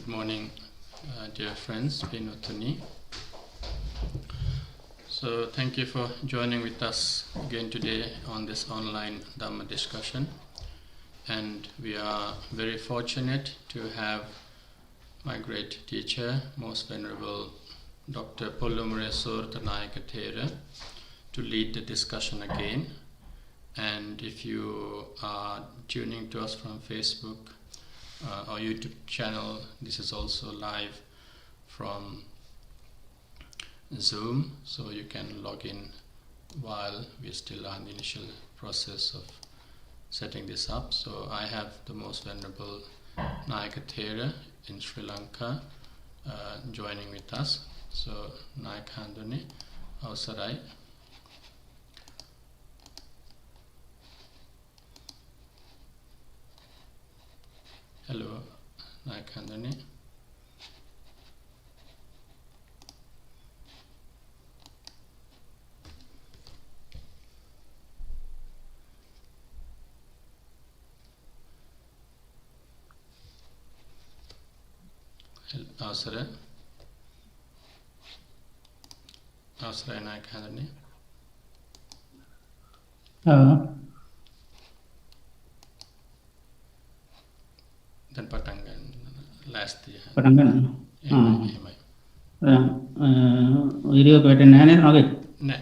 Good morning, dear friends, Pinotuni. So thank you for joining with us again today on this online Dhamma discussion. And we are very fortunate to have my great teacher, Most Venerable Dr. Pollamure Sorata Mahathera, to lead the discussion again. And if you are tuning to us from Facebook, our YouTube channel, this is also live from Zoom, so you can log in while we're still on the initial process of setting this up. So I have the Most Venerable Mahathera in Sri Lanka joining with us. So Naikhanduni, Avsarai. Hello, Naikhanduni. Avsarai. Avsarai Naikhanduni. Dan patangan last year. Patangan. Video kebetulan nane nage. Ne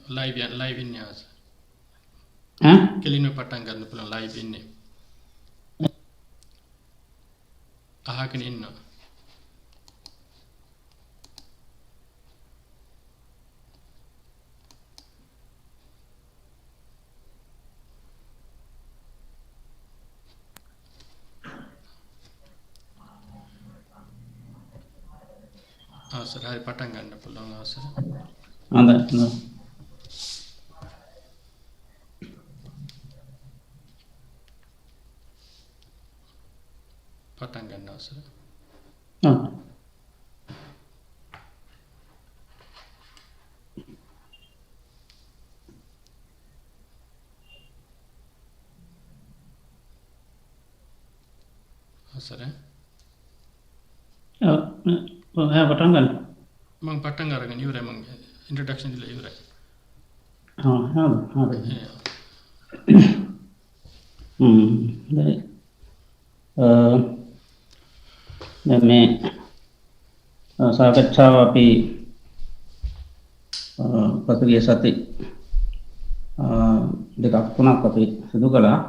live in house. Kelino patangan pulang live in. Ahakan inno. Avsara hari පටන් ගන්න පුළුවන් අවසර. හොඳයි. පටන් ගන්න අවසර. අවසර. පටන් ගන්න. මම පටන් අරගෙන ඉවරයි මම ඉන්ට්‍රොඩක්ෂන් දීලා ඉවරයි. හරි. දැන් මේ සාකච්ඡාව අපි පසුගිය සති දෙකක් තුනක් අපි සිදු කළා.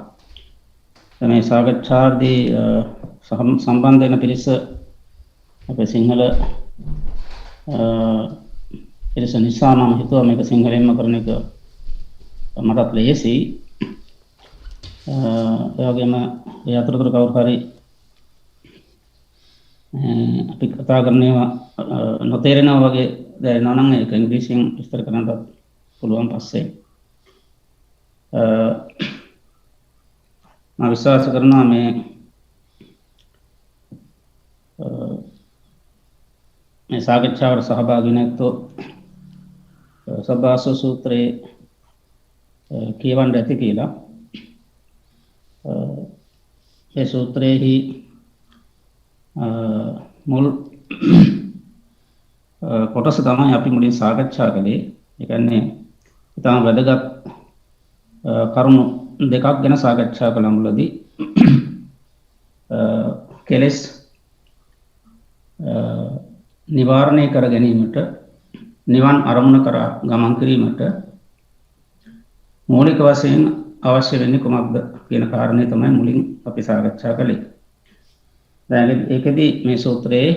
මේ සාකච්ඡාවේදී සම්බන්ධ වෙන පිරිස අපේ සිංහල පිරිස නිසා මම හිතුවා මේක සිංහලෙන්ම කරන එක මටත් ලේසි. ඒ වගේම ඒ අතරතුර කවුරු හරි අපි කතා කරන ඒවා නොතේරෙනවා වගේ දැනෙනවා නම් ඒක ඉංග්‍රීසියෙන් විස්තර කරන්නත් පුළුවන් පස්සේ. මම විශ්වාස කරනවා මේ සාකච්ඡාවට සහභාගී නැත්තෝ සබ්බාසව සූත්‍රයේ කියවන්න ඇති කියලා. ඒ සූත්‍රයේහි මුල් කොටස තමයි අපි මුලින් සාකච්ඡා කළේ. ඒ කියන්නේ ඉතාම වැදගත් කරුණු දෙකක් ගැන සාකච්ඡා කළා මුලදී. කෙලෙස් නිවාරණය කර ගැනීමට නිවන් අරමුණ කරා ගමන් කිරීමට මූලික වශයෙන් අවශ්‍ය වෙන්නේ කුමක්ද කියන කාරණේ තමයි මුලින් අපි සාකච්ඡා කළේ. දැන් ඒකෙදි මේ සූත්‍රයේ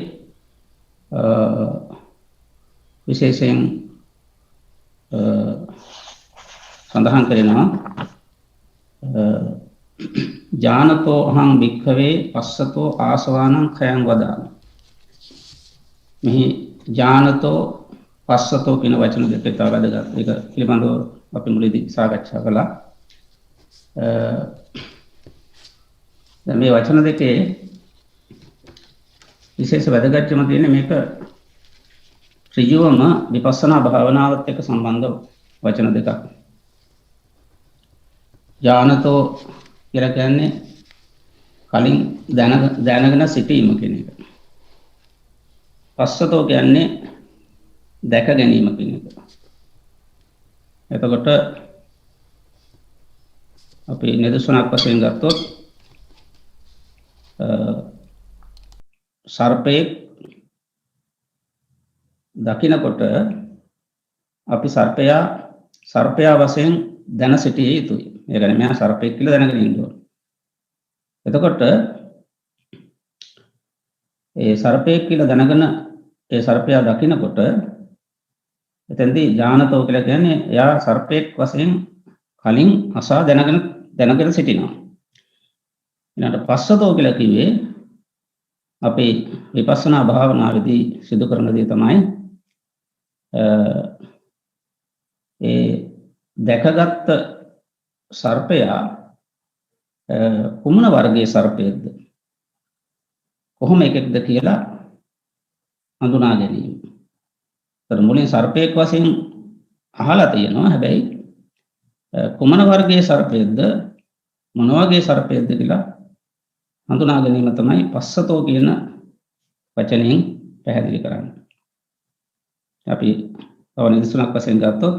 විශේෂයෙන් සඳහන් කරනවා ඥානතෝ අහං භික්ඛවේ පස්සතෝ ආසවානං khයං වදාමි. මෙහි ඥානතෝ පස්සතෝ කියන වචන දෙක ඉතා වැදගත්. ඒක පිළිබඳව අපි මුලදී සාකච්ඡා කළා. දැන් මේ වචන දෙකේ විශේෂ වැදගත්කම තියෙන්නේ මේක ඍජුවම විපස්සනා භාවනාවත් එක්ක සම්බන්ධ වචන දෙකක්. ඥානතෝ කියලා කියන්නේ කලින් දැනගෙන සිටීම කියන එක. පස්සතෝ කියන්නේ දැක ගැනීම කියන එක. එතකොට අපි නිදර්ශනයක් වශයෙන් ගත්තොත් සර්පයේ දකිනකොට අපි සර්පයා වශයෙන් දැන සිටිය යුතුයි. ඒ කියන්නේ මෙයා සර්පෙක් කියලා දැනගෙන ඉන්න ඕන. එතකොට ඒ සර්පෙක් කියලා දැනගෙන ඒ සර්පයා දකිනකොට එතෙන්දී ඥානතෝ කියලා කියන්නේ එයා සර්පෙක් වශයෙන් කලින් අසා දැනගෙන සිටිනවා. ඊළඟට පස්සතෝ කියලා කිව්වේ අපේ විපස්සනා භාවනාවේදී සිදු කරන දේ තමයි ඒ දැකගත් සර්පයා කුමන වර්ගයේ සර්පයක්ද කොහොම එකෙක්ද කියලා හඳුනා ගැනීම. ඒතර මුලින් සර්පයෙක් වශයෙන් අහලා තියෙනවා. හැබැයි කුමන වර්ගයේ සර්පයක්ද මොන වගේ සර්පයක්ද කියලා හඳුනා ගැනීම තමයි පස්සතෝ කියන වචනයෙන් පැහැදිලි කරන්නේ. අපි තව නිදර්ශනයක් වශයෙන් ගත්තොත්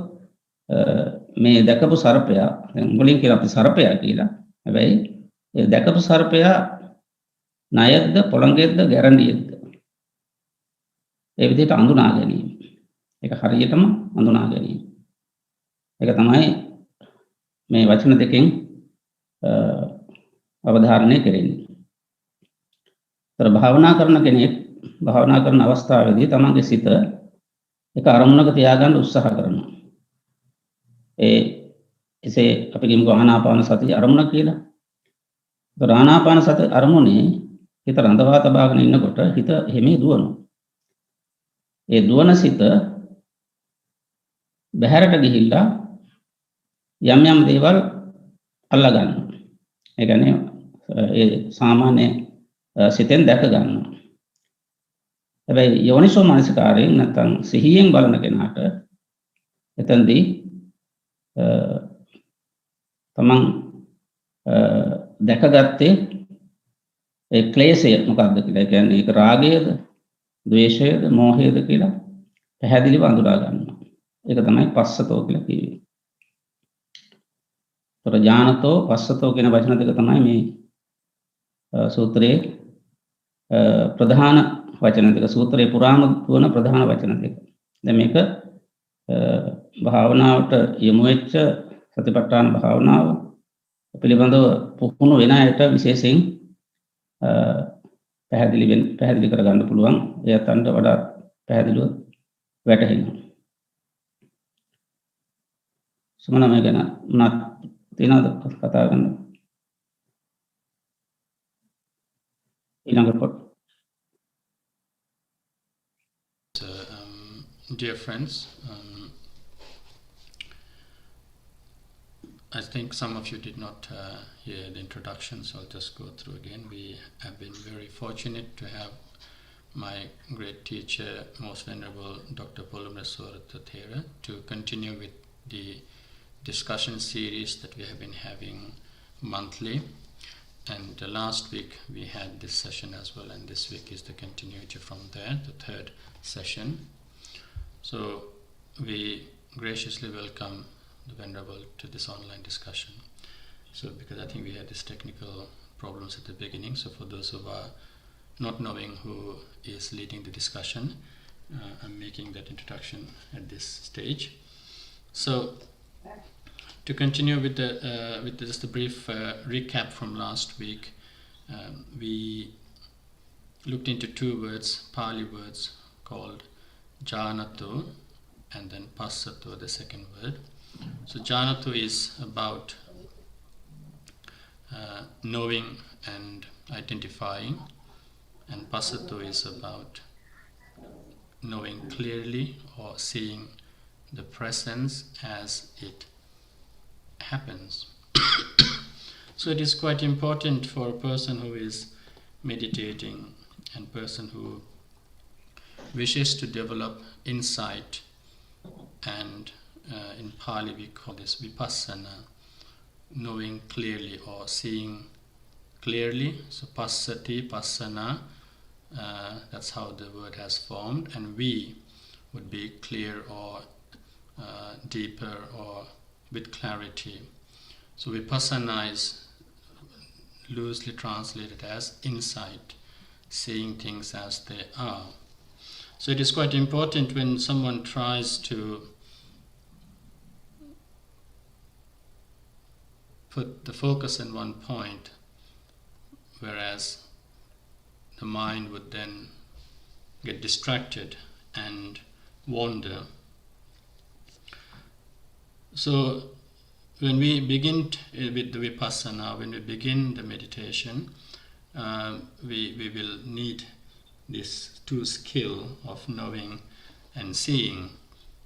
මේ දැකපු සර්පයා මුලින් කියලා අපි සර්පයා කියලා. හැබැයි ඒ දැකපු සර්පයා ණයක්ද පොළඟෙක්ද ගැරන්ඩියෙක්ද ඒ විදිහට හඳුනා ගැනීම. ඒක හරියටම හඳුනා ගැනීම. ඒක තමයි මේ වචන දෙකෙන් අවධාරණය කෙරෙන්නේ. ඒතර භාවනා කරන කෙනෙක් භාවනා කරන අවස්ථාවේදී තමන්ගේ සිත එක අරමුණක තියාගන්න උත්සාහ කරනවා. එසේ අපි කියමු ආනාපාන සතිය අරමුණ කියලා. ඒතර ආනාපාන සති අරමුණේ හිත රඳවා තබාගෙන ඉන්නකොට හිත හිමේ දුවනවා. ඒ දුවන සිත බහැරට ගිහිල්ලා යම් යම් දේවල් අල්ලා ගන්නවා. ඒ කියන්නේ ඒ සාමාන්‍ය සිතෙන් දැක ගන්නවා. හැබැයි යෝනිසෝ මනසිකාරයෙන් නැත්නම් සිහියෙන් බලන කෙනාට එතෙන්දී තමන් දැකගත්තේ ඒ ක්ලේශය මොකක්ද කියලා. ඒ කියන්නේ ඒක රාගයද, ද්වේෂයද, මෝහයද කියලා පැහැදිලිව අඳුරා ගන්නවා. ඒක තමයි පස්සතෝ කියලා කියන්නේ. ඒතර ඥානතෝ පස්සතෝ කියන වචන දෙක තමයි මේ සූත්‍රයේ ප්‍රධාන වචන දෙක. සූත්‍රයේ පුරාම වන ප්‍රධාන වචන දෙක. දැන් මේක භාවනාවට යොමු වෙච්ච සතිපට්ඨාන භාවනාව පිළිබඳව පුහුණු වෙන අයට විශේෂයෙන් පැහැදිලි කරගන්න පුළුවන්. එයත් අන්ට වඩා පැහැදිලිව වැටහෙනවා. සමන මේ ගැන මොනවද තියෙනවද කතා කරන්න? ඊළඟ කොට dear friends, I think some of you did not hear the introduction, so I'll just go through again. We have been very fortunate to have my great teacher, Most Venerable Dr. Pollamure Sorata Mahathera, to continue with the discussion series that we have been having monthly. And last week we had this session as well, and this week is the continuity from there, the third session. So we graciously welcome the Venerable to this online discussion. So because I think we had these technical problems at the beginning, so for those who are not knowing who is leading the discussion, I'm making that introduction at this stage. So to continue with just a brief recap from last week, we looked into two words, Pali words called Janato and then Passato, the second word. So Janato is about knowing and identifying, and Passato is about knowing clearly or seeing the presence as it happens. So it is quite important for a person who is meditating and person who wishes to develop insight, and in Pali we call this vipassana, knowing clearly or seeing clearly. So passati, passana, That's how the word has formed, and we would be clear or deeper or with clarity. So vipassana is loosely translated as insight, seeing things as they are. So it is quite important when someone tries to put the focus in one point, whereas the mind would then get distracted and wander. So when we begin with the vipassana, when we begin the meditation, we will need this two skill of knowing and seeing.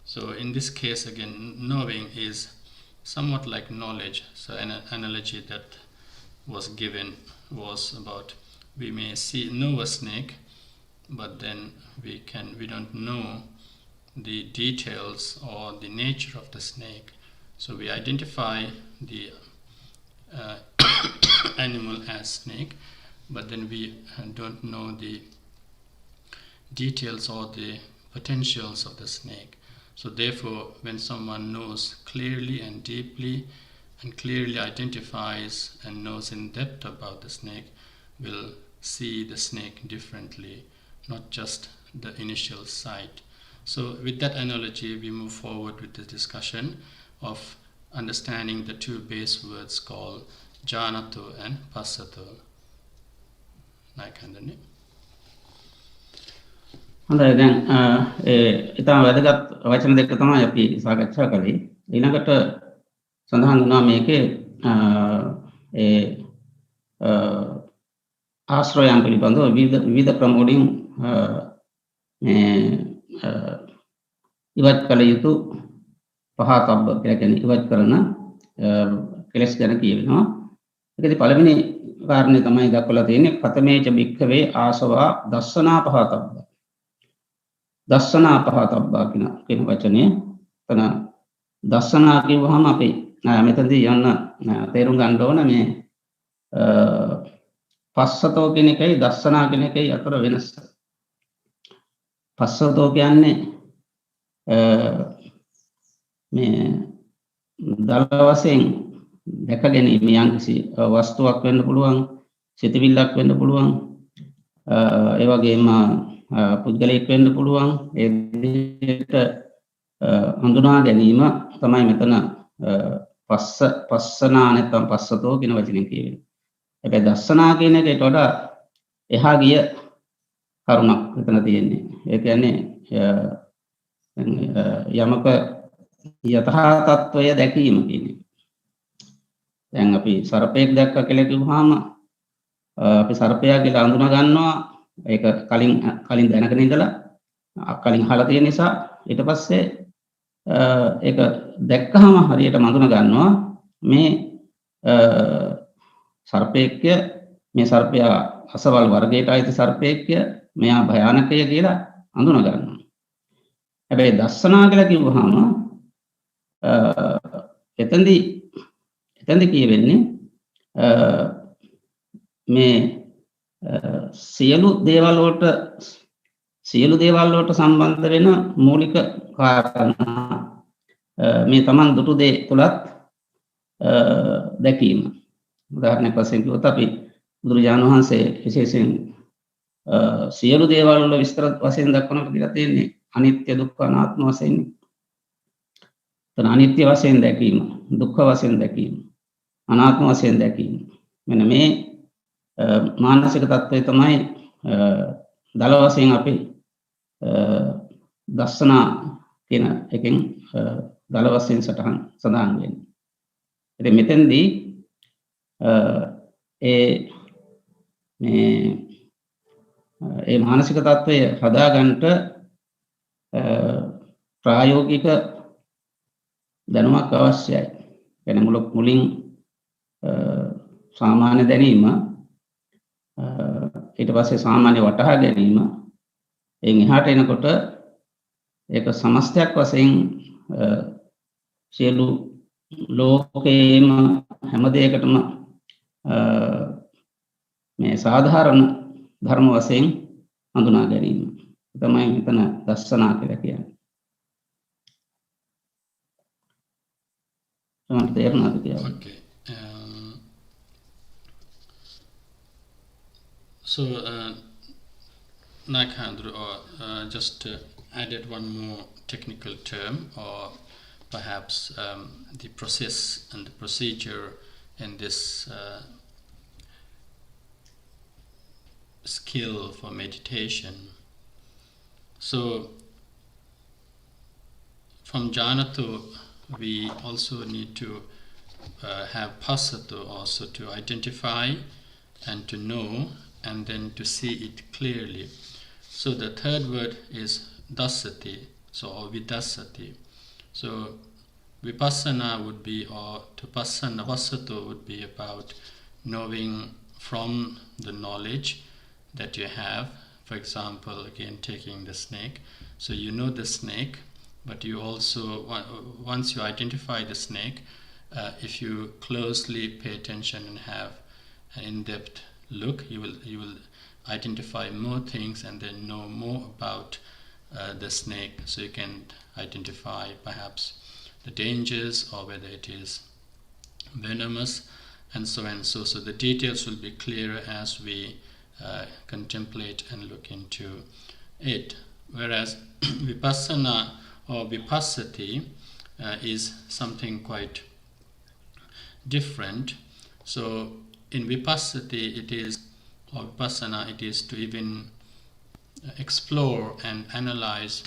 So in this case again, knowing is somewhat like knowledge. So an analogy that was given was about we may know a snake, but then we don't know the details or the nature of the snake. So we identify the animal as snake, but then we don't know the details or the potentials of the snake. So therefore, when someone knows clearly and deeply and clearly identifies and knows in depth about the snake, will see the snake differently, not just the initial sight. So with that analogy, we move forward with the discussion of understanding the two base words called jhanato and passato. Naikandani. හොඳයි දැන් ඊටම වැදගත් වචන දෙක තමයි අපි සාකච්ඡා කළේ. ඊළඟට සඳහන් වුණා මේකේ ආශ්‍රයයන් පිළිබඳව විවිධ ක්‍රමවලින් ඉවත් කළ යුතු පහතබ්බ කියලා කියන්නේ ඉවත් කරන කෙලස් ගැන කියවෙනවා. ඒකදී පළවෙනි කාරණේ තමයි දක්වලා තියෙන්නේ කතමේච භික්ඛවේ ආසවා දස්සනා පහතබ්බ. දස්සනා පහතබ්බා කියන වචනේ තන දස්සනා කියවහම අපි මෙතනදී යන්න තේරුම් ගන්න ඕන මේ පස්සතෝ කියන එකයි දස්සනා කියන එකයි අතර වෙනස. පස්සතෝ කියන්නේ මේ දල වශයෙන් දැක ගැනීම යම්කිසි වස්තුවක් වෙන්න පුළුවන්, සිතවිල්ලක් වෙන්න පුළුවන්, ඒ වගේම පුද්ගලයෙක් වෙන්න පුළුවන්. ඒ විදිහට හඳුනා ගැනීම තමයි මෙතන පස්සනා නැත්නම් පස්සතෝ කියන වචනෙන් කියවෙන්නේ. හැබැයි දස්සනා කියන එකට වඩා එහා ගිය කරුණක් මෙතන තියෙන්නේ. ඒ කියන්නේ යමක යථා තත්වය දැකීම කියන්නේ. දැන් අපි සර්පයෙක් දැක්ක කියලා කිව්වහම අපි සර්පයා කියලා අඳුනා ගන්නවා. ඒක කලින් දැනගෙන ඉඳලා කලින් අහලා තියෙන නිසා ඊට පස්සේ ඒක දැක්කහම හරියට අඳුනා ගන්නවා මේ සර්පයෙක්ය, මේ සර්පයා අසවල් වර්ගයට අයිති සර්පයෙක්ය, මෙයා භයානකය කියලා අඳුනා ගන්නවා. හැබැයි දස්සනා කියලා කිව්වහම එතෙන්දී කියවෙන්නේ මේ සියලු දේවල් වලට සම්බන්ධ වෙන මූලික කාරණා මේ Taman දුටු දේ තුලත් දැකීම. උදාහරණයක් වශයෙන් කිව්වොත් අපි බුදුරජාණන් වහන්සේ විශේෂයෙන් සියලු දේවල් වල විස්තර වශයෙන් දක්වනකොට කියලා තියෙන්නේ අනිත්‍ය දුක්ඛ අනාත්ම වශයෙන්. තන අනිත්‍ය වශයෙන් දැකීම, දුක්ඛ වශයෙන් දැකීම, අනාත්ම වශයෙන් දැකීම. මෙන්න මේ මානසික තත්ත්වය තමයි දල වශයෙන් අපි දස්සනා කියන එකෙන් දල වශයෙන් සඳහන් වෙන්නේ. ඉතින් මෙතෙන්දී ඒ මානසික තත්ත්වය හදාගන්නට ප්‍රායෝගික දැනුමක් අවශ්‍යයි. කියන්නේ මුලින් සාමාන්‍ය දැනීම, ඊට පස්සේ සාමාන්‍ය වටහා ගැනීම, එයින් එහාට එනකොට ඒක සමස්තයක් වශයෙන් සියලු ලෝකේම හැම දෙයකටම මේ සාධාරණ ධර්ම වශයෙන් හඳුනා ගැනීම. තමයි මෙතන දස්සනා කියලා කියන්නේ. තමන්ට තේරුණාද කියලා? Okay. So, Nakhandru, just added one more technical term, or perhaps the process and the procedure in this skill for meditation. So, from Janato, we also need to have Passato also to identify and to know, and then to see it clearly. So the third word is dasati, or vidassati. So vipassana would be, or to passato would be about knowing from the knowledge that you have. For example, again taking the snake. So you know the snake, but you also, once you identify the snake, if you closely pay attention and have an in-depth look, you will identify more things and then know more about the snake. So you can identify perhaps the dangers, or whether it is venomous, and so on. So the details will be clearer as we contemplate and look into it. Whereas vipassana or vipassati is something quite different. So in vipassati it is, or vipassana, it is to even explore and analyze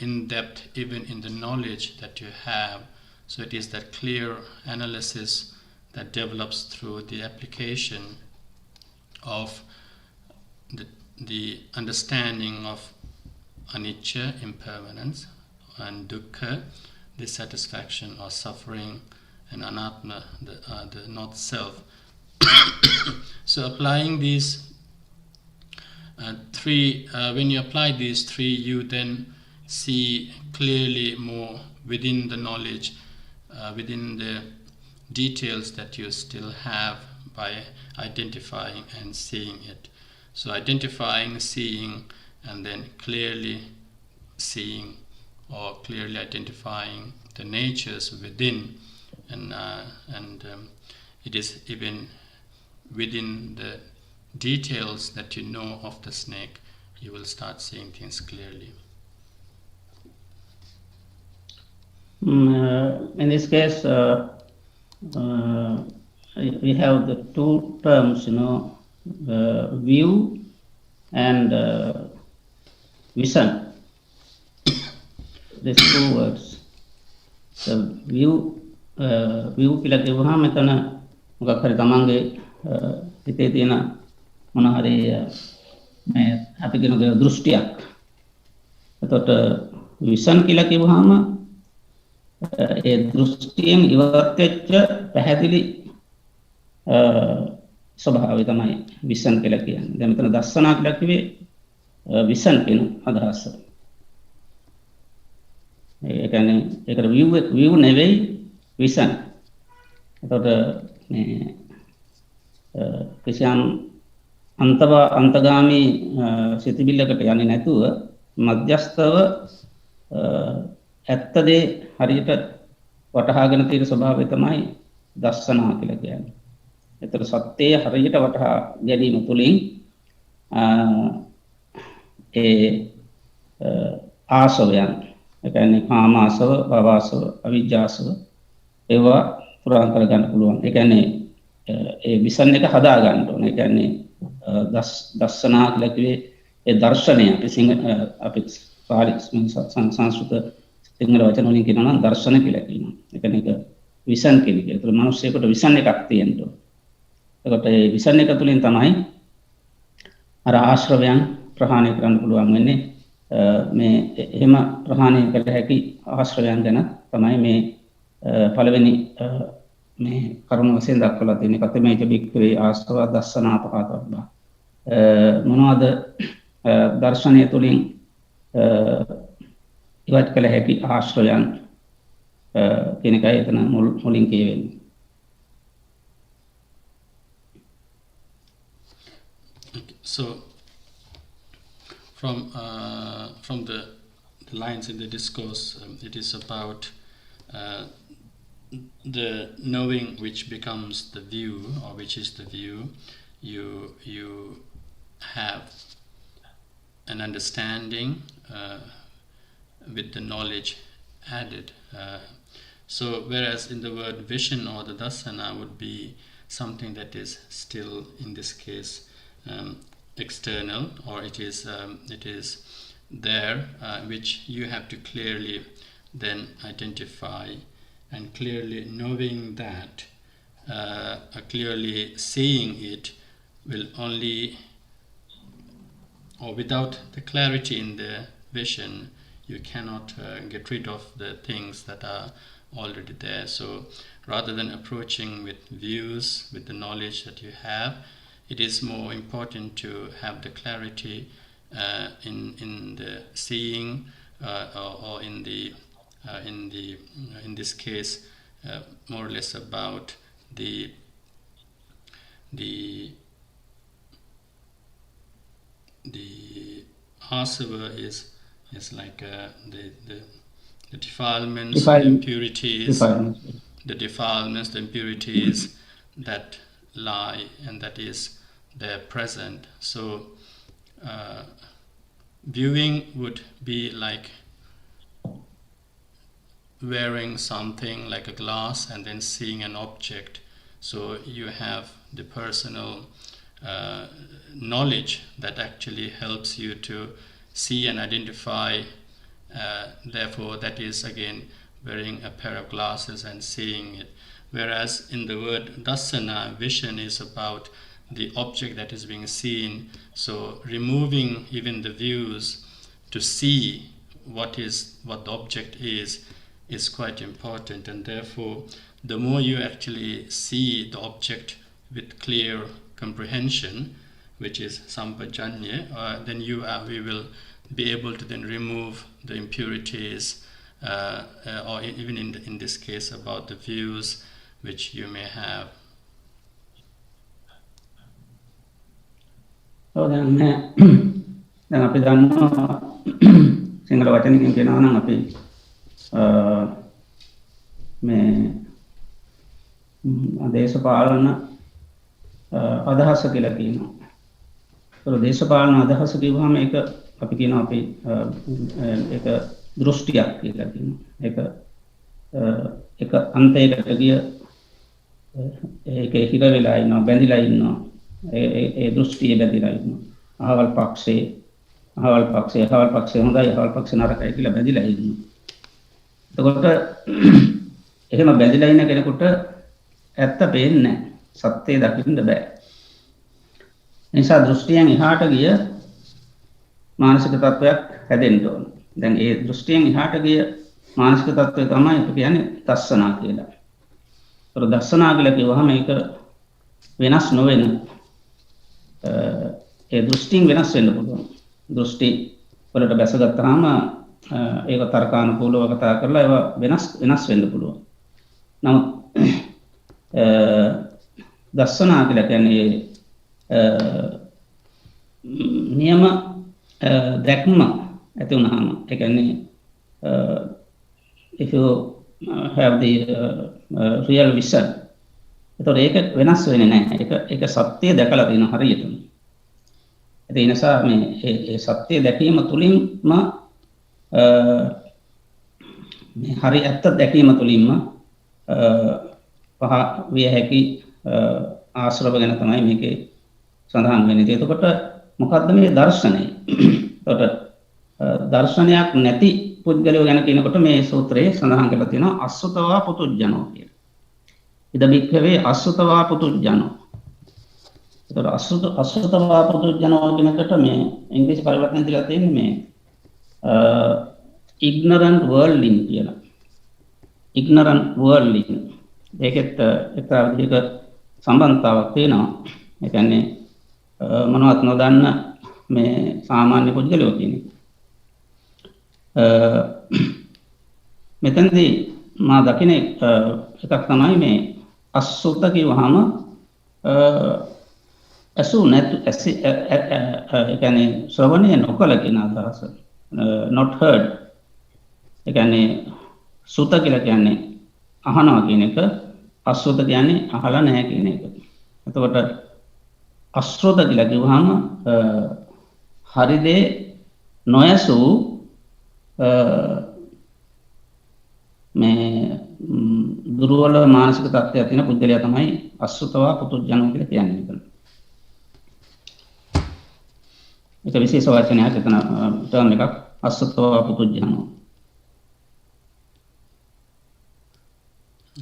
in depth even in the knowledge that you have. So it is that clear analysis that develops through the application of the understanding of anicca, impermanence, and dukkha, dissatisfaction or suffering, and anatma, the not self. So applying these three, when you apply these three, you then see clearly more within the knowledge, within the details that you still have by identifying and seeing it. So identifying, seeing, and then clearly seeing or clearly identifying the natures within, and it is even within the details that you know of the snake, you will start seeing things clearly. In this case, we have the two terms, view and vision. These two words. The view කියලා කියවහම මෙතන මොකක් හරි තමන්ගේ හිතේ තියෙන මොන හරි මේ අපි කියන දෘෂ්ටියක්. එතකොට විෂන් කියලා කියවහම ඒ දෘෂ්ටියෙන් ඉවත් වෙච්ච පැහැදිලි ස්වභාවය තමයි විෂන් කියලා කියන්නේ. දැන් මෙතන දස්සනා කියලා කිව්වේ විෂන් කියන අදහස. ඒ කියන්නේ ඒකට view නෙවෙයි විෂන්. එතකොට මේ කිසියම් අන්තගාමී සිතිවිල්ලකට යන්නේ නැතුව මධ්‍යස්තව ඇත්තදේ හරියට වටහාගෙන තියෙන ස්වභාවය තමයි දස්සනා කියලා කියන්නේ. ඒතර සත්‍යය හරියට වටහා ගැනීම තුළින් ඒ ආසවයන්, ඒ කියන්නේ කාමාසව, භවාසව, අවිජ්ජාසව ඒවා පුරාණ කරගන්න පුළුවන්. ඒ කියන්නේ ඒ විසන් එක හදා ගන්න ඕනේ. ඒ කියන්නේ දස්සනා කියලා කිව්වේ ඒ දර්ශනය අපි පාලි සංස්කෘත සිංහල වචන වලින් කියනවා නම් දර්ශන කියලා කියනවා. ඒ කියන්නේ ඒක විසන් කියන එක. ඒතර මිනිස්සෙකුට විසන් එකක් තියෙන්න ඕනේ. එතකොට ඒ විසන් එක තුළින් තමයි අර ආශ්‍රවයන් ප්‍රහාණය කරන්න පුළුවන් වෙන්නේ. මේ එහෙම ප්‍රහාණය කළ හැකි ආශ්‍රවයන් ගැන තමයි මේ පළවෙනි මේ කරුණ වශයෙන් දක්වලා තියෙන්නේ. කතමේච බික්ඛවේ ආශ්‍රව දස්සනා පහතබ්බා. මොනවාද දර්ශනය තුළින් ඉවත් කළ හැකි ආශ්‍රයයන් කියන එකයි එතන මුලින් කියවෙන්නේ. So from the lines in the discourse, it is about the knowing which becomes the view, or which is the view. You have an understanding with the knowledge added. So whereas in the word vision or the dasana would be something that is still, in this case, external, or it is there, which you have to clearly then identify, and clearly knowing that, clearly seeing it will only, or without the clarity in the vision, you cannot get rid of the things that are already there. So rather than approaching with views, with the knowledge that you have, it is more important to have the clarity in the seeing, or in this case, more or less about the asava is like the defilements, the impurities, the impurities that lie and that is there present. So viewing would be like wearing something like a glass and then seeing an object. So you have the personal knowledge that actually helps you to see and identify. Therefore, that is again wearing a pair of glasses and seeing it. Whereas in the word dasana, vision is about the object that is being seen. So removing even the views to see what the object is quite important. And therefore, the more you actually see the object with clear comprehension, which is sampajanya, then we will be able to then remove the impurities, or even in this case about the views which you may have. දැන් අපි දන්නවා සිංහල වචනකින් කියනවා නම් අපි මේ දේශපාලන අදහස කියලා කියනවා. ඒක දේශපාලන අදහස කිව්වහම ඒක අපි කියනවා අපි ඒක දෘෂ්ටියක් කියලා කියනවා. ඒක අන්තයකට ගිය ඒකේ හිර වෙලා ඉන්නවා, බැඳිලා ඉන්නවා. ඒ දෘෂ්ටිය බැඳිලා ඉන්නවා. අහවල් පක්ෂේ හොඳයි, අහවල් පක්ෂේ නරකයි කියලා බැඳිලා ඉන්නවා. එතකොට එහෙම බැඳිලා ඉන්න කෙනෙකුට ඇත්ත පේන්නේ නැහැ. සත්‍යය දකින්න බෑ. නිසා දෘෂ්ටියෙන් එහාට ගිය මානසික තත්වයක් හැදෙන්න ඕන. දැන් ඒ දෘෂ්ටියෙන් එහාට ගිය මානසික තත්වය තමයි අපි කියන්නේ දස්සනා කියලා. ඒතර දස්සනා කියලා කිව්වහම ඒක වෙනස් නොවෙන ඒ දෘෂ්ටියෙන් වෙනස් වෙන්න පුළුවන්. දෘෂ්ටි වලට බැසගත්තාම ඒක තර්කානුකූලව කතා කරලා ඒවා වෙනස් වෙන්න පුළුවන්. නමුත් දස්සනා කියලා කියන්නේ නියම දැක්ම ඇති වුණාම, ඒ කියන්නේ if you have the real vision, එතකොට ඒක වෙනස් වෙන්නේ නැහැ. ඒක සත්‍ය දැකලා තියෙන හරියටම. ඒ නිසා මේ සත්‍ය දැකීම තුලින්ම මේ හරි ඇත්ත දැකීම තුලින්ම පහ විය හැකි ආශ්‍රව ගැන තමයි මේකේ සඳහන් වෙන්නේ. එතකොට මොකද්ද මේ දර්ශනය? එතකොට දර්ශනයක් නැති පුද්ගලයෝ ගැන කියනකොට මේ සූත්‍රයේ සඳහන් කරලා තියෙනවා අසුතවා පුතුජනෝ කියලා. ඉද බික්ඛවේ අසුතවා පුතුජනෝ. එතකොට අසුතවා පුතුජනෝ කියනකොට මේ ඉංග්‍රීසි පරිවර්තනය දීලා තියෙන්නේ මේ ignorant worldling කියලා. ignorant worldling. ඒකෙත් එක්තරා විදිහක සම්බන්ධතාවක් තියෙනවා. ඒ කියන්නේ මොනවත් නොදන්න මේ සාමාන්‍ය පුද්ගලයෝ කියන්නේ. මෙතනදී මා දකින එකක් තමයි මේ අසුත කිව්වහම ඇසු නැතු ඇසි ඒ කියන්නේ ශ්‍රවණය නොකළ කියන අදහස. not heard. ඒ කියන්නේ සුත කියලා කියන්නේ අහනවා කියන එක, අසුත කියන්නේ අහලා නැහැ කියන එක. එතකොට අශ්‍රොත කියලා කිව්වහම හරි දේ නොයසු මේ දුර්වල මානසික තත්ත්වයක් තියෙන පුද්ගලයා තමයි අසුතවා පුතුජනෝ කියලා කියන්නේ මෙතන. ඒක විශේෂ වචනයක් එතන ටර්ම් එකක් අසුතවා පුතුජනෝ.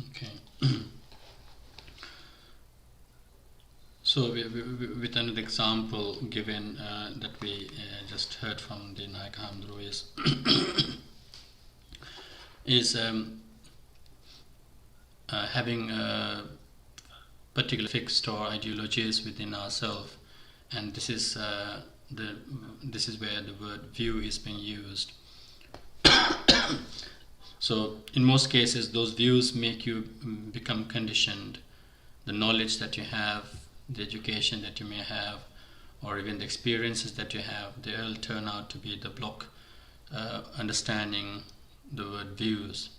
Okay. So with another example given that we just heard from the Naik Hamdru is having particular fixed or ideologies within ourselves, and this is where the word view is being used. So in most cases those views make you become conditioned. The knowledge that you have, the education that you may have, or even the experiences that you have, they all turn out to be the block understanding the word views.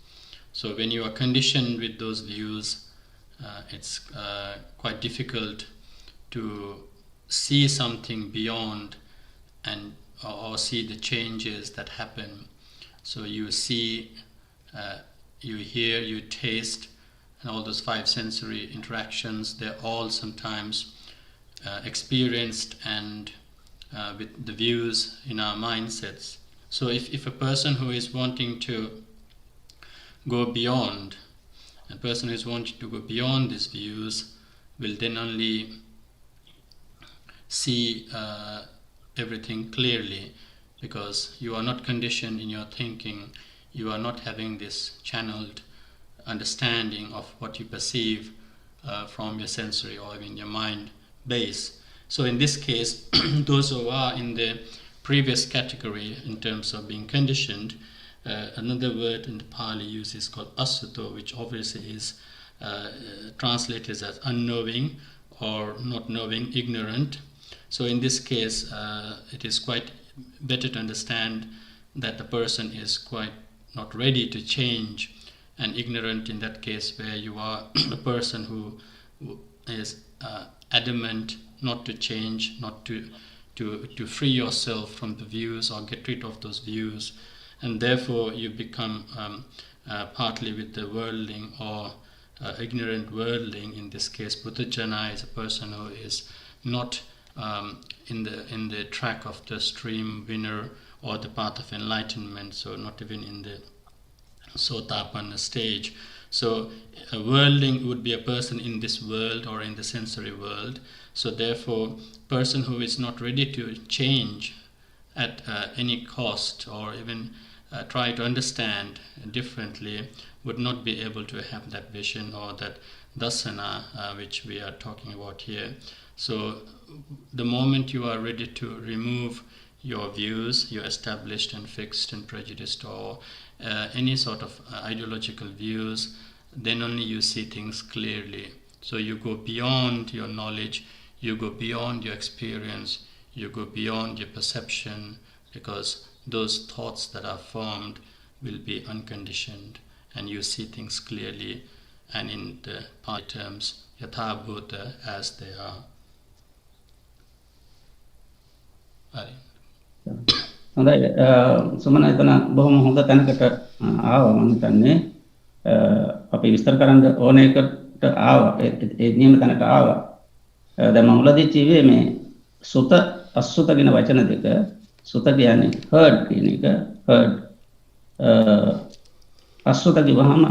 So when you are conditioned with those views, it's quite difficult to see something beyond and or see the changes that happen. So you see, you hear, you taste, and all those five sensory interactions, they're all sometimes experienced and with the views in our mindsets. So if a person who is wanting to go beyond, a person who is wanting to go beyond these views will then only see everything clearly, because you are not conditioned in your thinking, you are not having this channeled understanding of what you perceive from your sensory or even your mind base. So in this case, those who are in the previous category in terms of being conditioned, another word in the Pali use is called asuto, which obviously is translated as unknowing or not knowing, ignorant. So in this case, it is quite better to understand that the person is quite not ready to change, and ignorant in that case where you are a person who is adamant not to change, not to free yourself from the views or get rid of those views, and therefore you become partly with the worldling or ignorant worldling. In this case, Puthujana is a person who is not in the track of the stream winner or the path of enlightenment, so not even in the Sotapanna stage. So a worldling would be a person in this world or in the sensory world. So therefore, person who is not ready to change at any cost or even try to understand differently would not be able to have that vision or that dasana which we are talking about here. So the moment you are ready to remove your views, your established and fixed and prejudiced or any sort of ideological views, then only you see things clearly. So you go beyond your knowledge, you go beyond your experience, you go beyond your perception, because those thoughts that are formed will be unconditioned and you see things clearly and in the Pali terms, yatha bhuta, as they are. හොඳයි සුමන එතන බොහොම හොඳ තැනකට ආවා මම හිතන්නේ අපි විස්තර කරන්න ඕන එකට ආවා ඒ නියම තැනට ආවා දැන් මම මුලදී කිව්වේ මේ සුත අසුත කියන වචන දෙක සුත කියන්නේ heard කියන එක heard අසුත කිව්වහම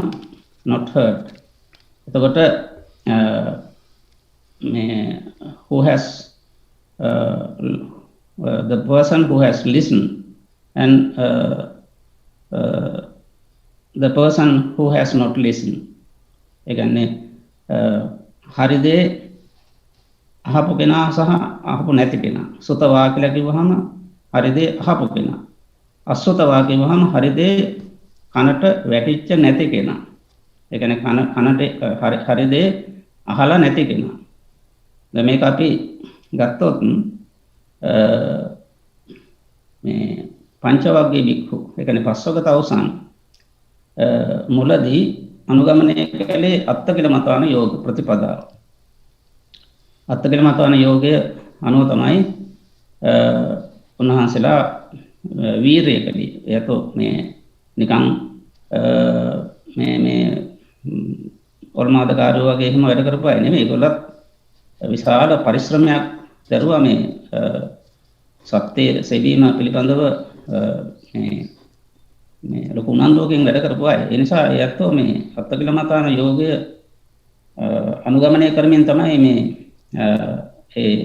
not heard එතකොට මේ who has the person who has listened and the person who has not listened. ඒ කියන්නේ හරි දේ අහපු කෙනා සහ අහපු නැති කෙනා. සුතවා කියලා කිව්වහම හරි දේ අහපු කෙනා. අසුතවා කිව්වහම හරි දේ කනට වැටිච්ච නැති කෙනා. ඒ කියන්නේ කනට හරි දේ අහලා නැති කෙනා. දැන් මේක අපි ගත්තොත් මේ පංචවග්ගයේ භික්ඛු ඒ කියන්නේ පස්වග තවුසන් මුලදී අනුගමනය කළේ අත්තකිලමතාන යෝග ප්‍රතිපදාව. අත්තකිලමතාන යෝගය අනුව තමයි උන්වහන්සේලා වීරය කළේ. එයතෝ මේ නිකන් මේ ඔල්මාදකාරයෝ වගේ එහෙම වැඩ කරපු අය නෙමෙයි. ඒගොල්ලත් විශාල පරිශ්‍රමයක් දරුවා මේ සත්‍ය සෙවීම පිළිබඳව මේ ලොකු උනන්දුවකින් වැඩ කරපු අය. ඒ නිසා ඒත්තෝ මේ අත්තකිලමතාන යෝගය අනුගමනය කරමින් තමයි මේ ඒ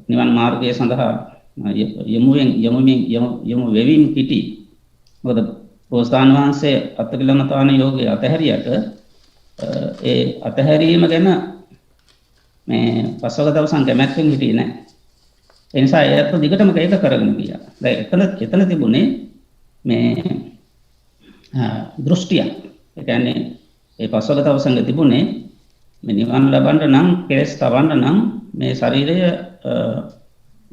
නිවන් මාර්ගය සඳහා යමු වෙවීම පිටි. මොකද බෝසතාණන් වහන්සේ අත්තකිලමතාන යෝගය අතහැරියට ඒ අතහැරීම ගැන මේ පස්වග දවසන් කැමැත්තෙන් හිටියේ නැහැ. ඒ නිසා ඒත් දිගටම ඒක කරගෙන ගියා. දැන් එතන තිබුණේ මේ දෘෂ්ටිය. ඒ කියන්නේ ඒ පස්වග දවසන් තිබුණේ මේ නිවන් ලබන්න නම් කෙලස් තවන්න නම් මේ ශරීරය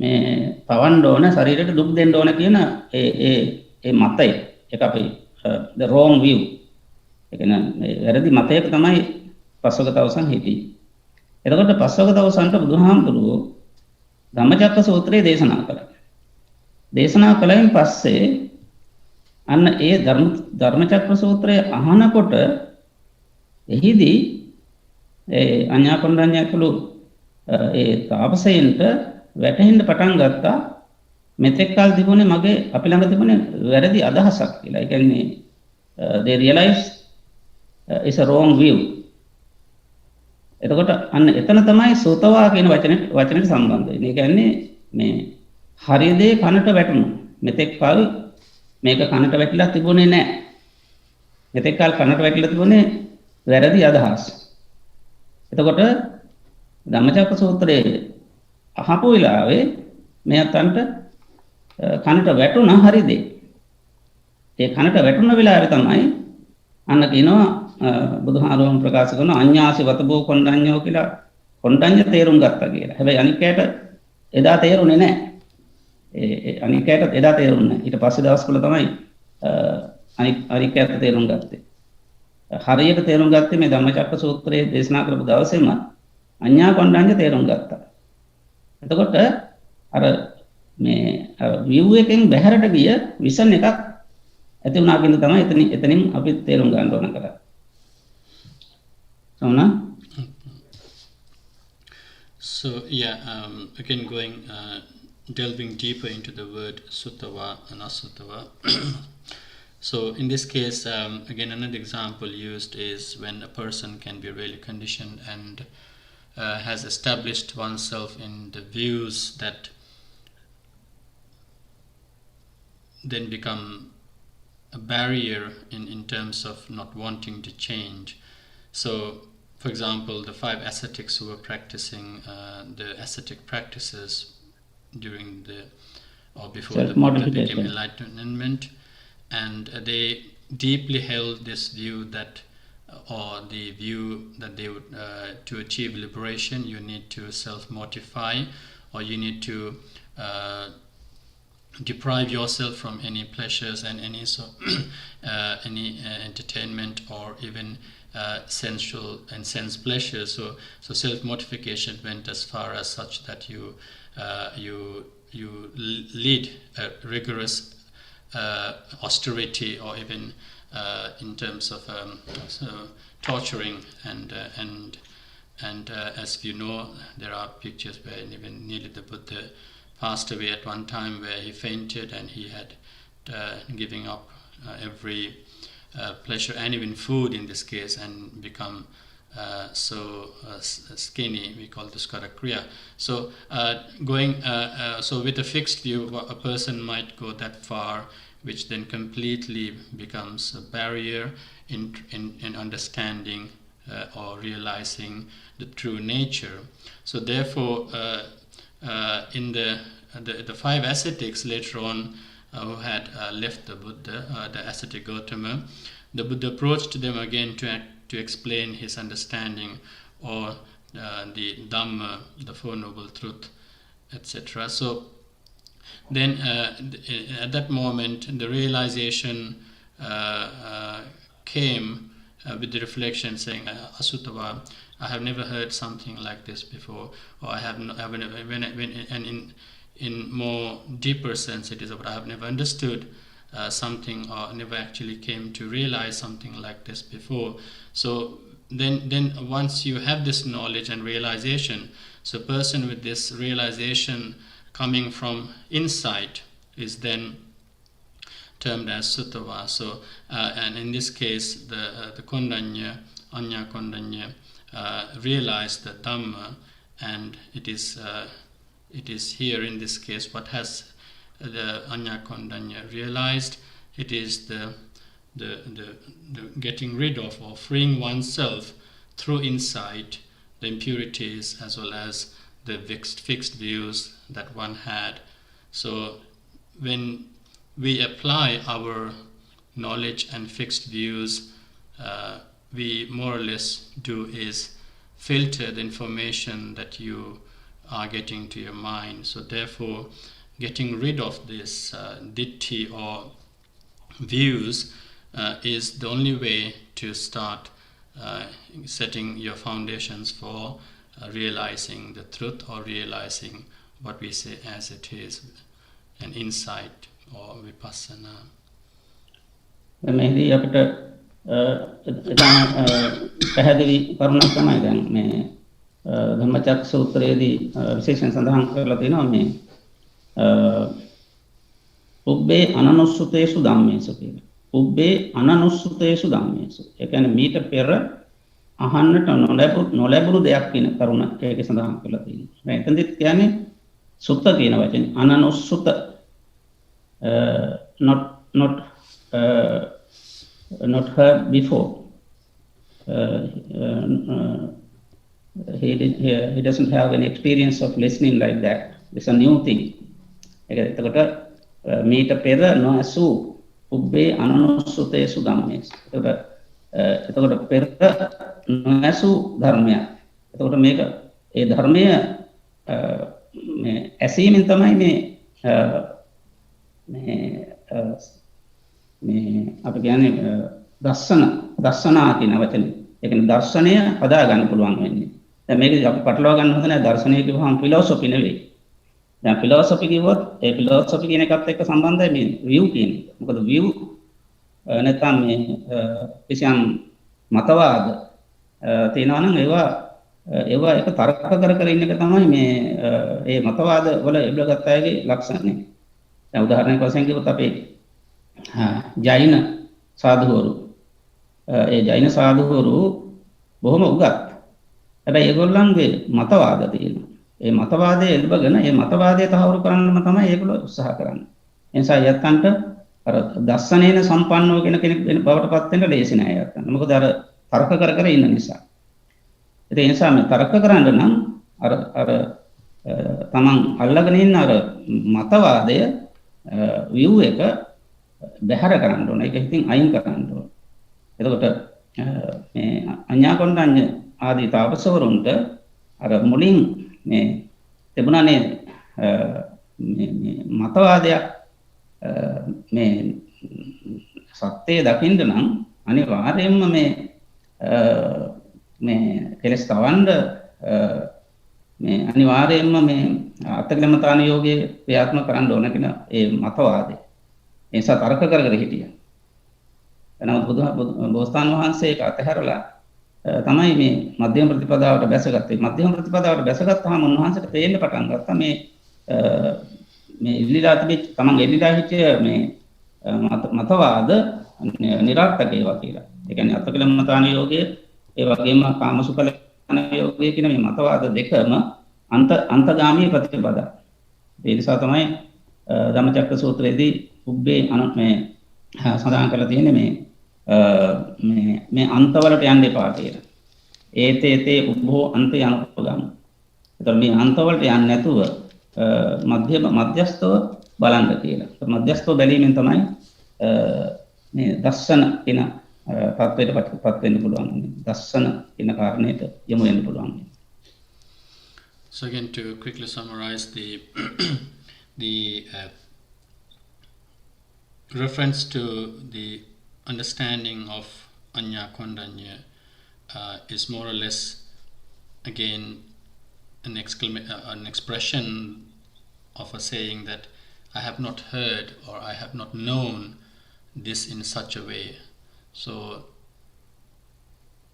මේ තවන්න ඕන, ශරීරයට දුක් දෙන්න ඕන කියන ඒ මතය. ඒක අපි the wrong view. ඒ කියන්නේ වැරදි මතයක තමයි පස්වග දවසන් හිටියේ. එතකොට පස්වග දවසන්ට බුදුහාමුදුරුවෝ ධම්මචක්ක සූත්‍රය දේශනා කළා. දේශනා කළයින් පස්සේ අන්න ඒ ධර්මචක්ක සූත්‍රය අහනකොට එහිදී ඒ අඤ්ඤා කොණ්ඩඤ්ඤාකුළු ඒ තාපසයන්ට වැටහෙන්න පටන් ගත්තා මෙතෙක් කල් තිබුණේ මගේ අපි ළඟ තිබුණේ වැරදි අදහසක් කියලා. ඒ කියන්නේ they realize it's a wrong view. එතකොට අන්න එතන තමයි සෝතවා කියන වචනෙට සම්බන්ධ වෙන්නේ. ඒ කියන්නේ මේ හරි දේ කනට වැටුණා. මෙතෙක් කල් මේක කනට වැටිලා තිබුණේ නැහැ. මෙතෙක් කල් කනට වැටිලා තිබුණේ වැරදි අදහස්. එතකොට ධම්මචක්ක සූත්‍රයේ අහපු වෙලාවේ මේ අතන්ට කනට වැටුණා හරි දේ. ඒ කනට වැටුණ වෙලාවේ තමයි අන්න කියනවා බුදුහාරෝම ප්‍රකාශ කරන අඤ්ඤාසි වතබෝ කොණ්ඩඤ්ඤෝ කියලා කොණ්ඩඤ්ඤ තේරුම් ගත්තා කියලා. හැබැයි අනිකයට එදා තේරුනේ නැහැ. ඒ අනිකයට එදා තේරුන්නේ නැහැ. ඊට පස්සේ දවස්වල තමයි අනිකයට තේරුම් ගත්තේ. හරියට තේරුම් ගත්තේ මේ ධම්මචක්ක සූත්‍රයේ දේශනා කරපු දවසේම අඤ්ඤා කොණ්ඩඤ්ඤ තේරුම් ගත්තා. එතකොට අර මේ view එකෙන් බැහැරට ගිය විෂන් එකක් ඇති වුණා කියන තමයි එතනින් අපි තේරුම් ගන්න ඕන කරා. So yeah, again delving deeper into the word suttava and asuttava. So in this case, again another example used is when a person can be really conditioned and has established oneself in the views that then become a barrier in terms of not wanting to change. So for example, the 5 ascetics who were practicing the ascetic practices during before the Buddha became enlightenment, and they deeply held this view that they would to achieve liberation you need to self-mortify, or you need to deprive yourself from any pleasures and any entertainment or even sensual and sense pleasures. So self-mortification went as far as such that you lead a rigorous austerity, or even in terms of torturing and as you know, there are pictures where even nearly the Buddha passed away at one time, where he fainted and he had giving up every pleasure and even food in this case, and become so skinny. We call this karakriya. So so with a fixed view, a person might go that far, which then completely becomes a barrier in understanding or realizing the true nature. So therefore, in the 5 ascetics later on who had left the Buddha, the ascetic Gautama, the Buddha approached them again to explain his understanding, or the Dhamma, the Four Noble Truth, etc. So then at that moment, the realization came with the reflection saying, Asutava, I have never heard something like this before, or I have never, and in more deeper sense it is about I have never understood something, or never actually came to realize something like this before. So then once you have this knowledge and realization, so a person with this realization coming from insight is then termed as Suttava. So and in this case the Kondanya, Anya Kondanya, realized the Dhamma, and it is here in this case what has the Anya Kondanya realized. It is the getting rid of or freeing oneself through insight the impurities as well as the fixed views that one had. So when we apply our knowledge and fixed views, we more or less do is filter the information that you are getting to your mind. So therefore, getting rid of this ditthi or views is the only way to start setting your foundations for realizing the truth, or realizing what we say as it is, an insight or vipassana. මේදී අපිට පැහැදිලි කරුණක් තමයි දැන් මේ ධම්මචක්ක සූත්‍රයේදී විශේෂයෙන් සඳහන් කරලා තියෙනවා මේ උබ්බේ අනනුස්සුතේසු ධම්මේසු කියලා. උබ්බේ අනනුස්සුතේසු ධම්මේසු. ඒ කියන්නේ මීට පෙර අහන්නට නොලැබුණු දෙයක් කියන කරුණ ඒකේ සඳහන් කරලා තියෙනවා. දැන් එතනදිත් කියන්නේ සුත්ත කියන වචනේ අනනුස්සුත not heard before. He doesn't have any experience of listening like that. It's a new thing. එතකොට මීට පෙර නොඇසූ උබ්බේ අනනුස්සුතේසු ධම්මේසු. එතකොට පෙර නොඇසූ ධර්මයක්. එතකොට මේක ඒ ධර්මය මේ ඇසීමෙන් තමයි මේ අපි කියන්නේ දර්ශනා කියන වචනේ. ඒ කියන්නේ දර්ශනය හදා ගන්න පුළුවන් වෙන්නේ. දැන් මේක අපි පටලවා ගන්න හොඳ නැහැ. දර්ශනය කියවහම ෆිලොසොෆි නෙවෙයි. දැන් ෆිලොසොෆි කිව්වොත් ඒ ෆිලොසොෆි කියන එකත් එක්ක සම්බන්ධයි මේ view කියන එක. මොකද view නැත්නම් මේ කිසියම් මතවාද තියෙනවා නම් ඒවා එක තර්ක කර ඉන්න එක තමයි මේ ඒ මතවාද වල ඉබ්ලගත් අයගේ ලක්ෂණය. දැන් උදාහරණයක් වශයෙන් කිව්වොත් අපේ ජෛන සාධුවරු ඒ ජෛන සාධුවරු බොහොම උගත්. හැබැයි ඒගොල්ලන්ගේ මතවාද තියෙනවා. ඒ මතවාදයේ එල්බගෙන ඒ මතවාදයේ තහවුරු කරන්නම තමයි ඒගොල්ලෝ උත්සාහ කරන්නේ. ඒ නිසා යත්තන්ට අර දස්සනේන සම්පන්නව කියන කෙනෙක් වෙන බවට පත් වෙන්න ලේසි නෑ යත්තන්ට. මොකද අර තර්ක කර ඉන්න නිසා. ඒ නිසා මේ තර්ක කරන්න නම් අර තමන් අල්ලගෙන ඉන්න අර මතවාදය view එක බැහැර කරන්න ඕන. ඒක ඉතින් අයින් කරන්න ඕන. එතකොට මේ අඤ්ඤා කොණ්ඩඤ්ඤ ආදී තාපසවරුන්ට අර මුලින් මේ තිබුණානේ මේ මතවාදයක් මේ සත්‍යය දකින්න නම් අනිවාර්යයෙන්ම මේ කෙලස් තවන්න මේ අනිවාර්යයෙන්ම මේ අත්කලමතාන යෝගයේ ක්‍රියාත්මක කරන්න ඕන කියන ඒ මතවාදය. ඒ නිසා තර්ක කර හිටියා. එනමුත් බෝසතාණන් වහන්සේ ඒක අතහැරලා තමයි මේ මධ්‍යම ප්‍රතිපදාවට බැසගත්තේ. මධ්‍යම ප්‍රතිපදාවට බැසගත්තාම උන්වහන්සේට පේන්න පටන් ගත්තා මේ ඉල්ලීලා තිබෙච්ච තමන් එල්ලීලා හිටිය මේ මතවාද නිරර්ථක ඒවා කියලා. ඒ කියන්නේ අත්කලමතාන යෝගයේ ඒ වගේම කාමසුකලන යෝගයේ කියන මේ මතවාද දෙකම අන්තගාමී ප්‍රතිපදා. ඒ නිසා තමයි ධම්මචක්ක සූත්‍රයේදී උබ්බේ මේ සඳහන් කරලා තියෙන්නේ මේ අන්තවලට යන්න එපා කියලා. ඒතේ උබ්බෝ අන්තය අනුපගම. එතකොට මේ අන්තවලට යන්නේ නැතුව මධ්‍යස්තව බලන්න කියලා. මධ්‍යස්තව බැලීමෙන් තමයි මේ දස්සන කියන තත්වයටපත් වෙන්න පුළුවන්. දස්සන කියන කාරණයට යමු වෙන්න පුළුවන්. So again, to quickly summarize the the reference to the understanding of Anya Kondanya is more or less again an expression of a saying that I have not heard or I have not known this in such a way. So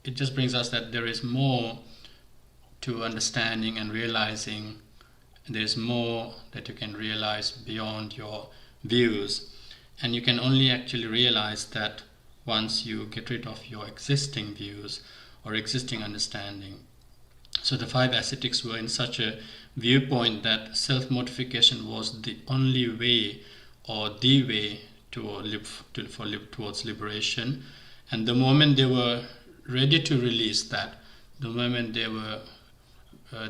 it just brings us that there is more to understanding and realizing. There's more that you can realize beyond your views, and you can only actually realize that once you get rid of your existing views or existing understanding. So the five ascetics were in such a viewpoint that self-mortification was the only way or the way to live towards liberation. And the moment they were ready to release that, the moment they were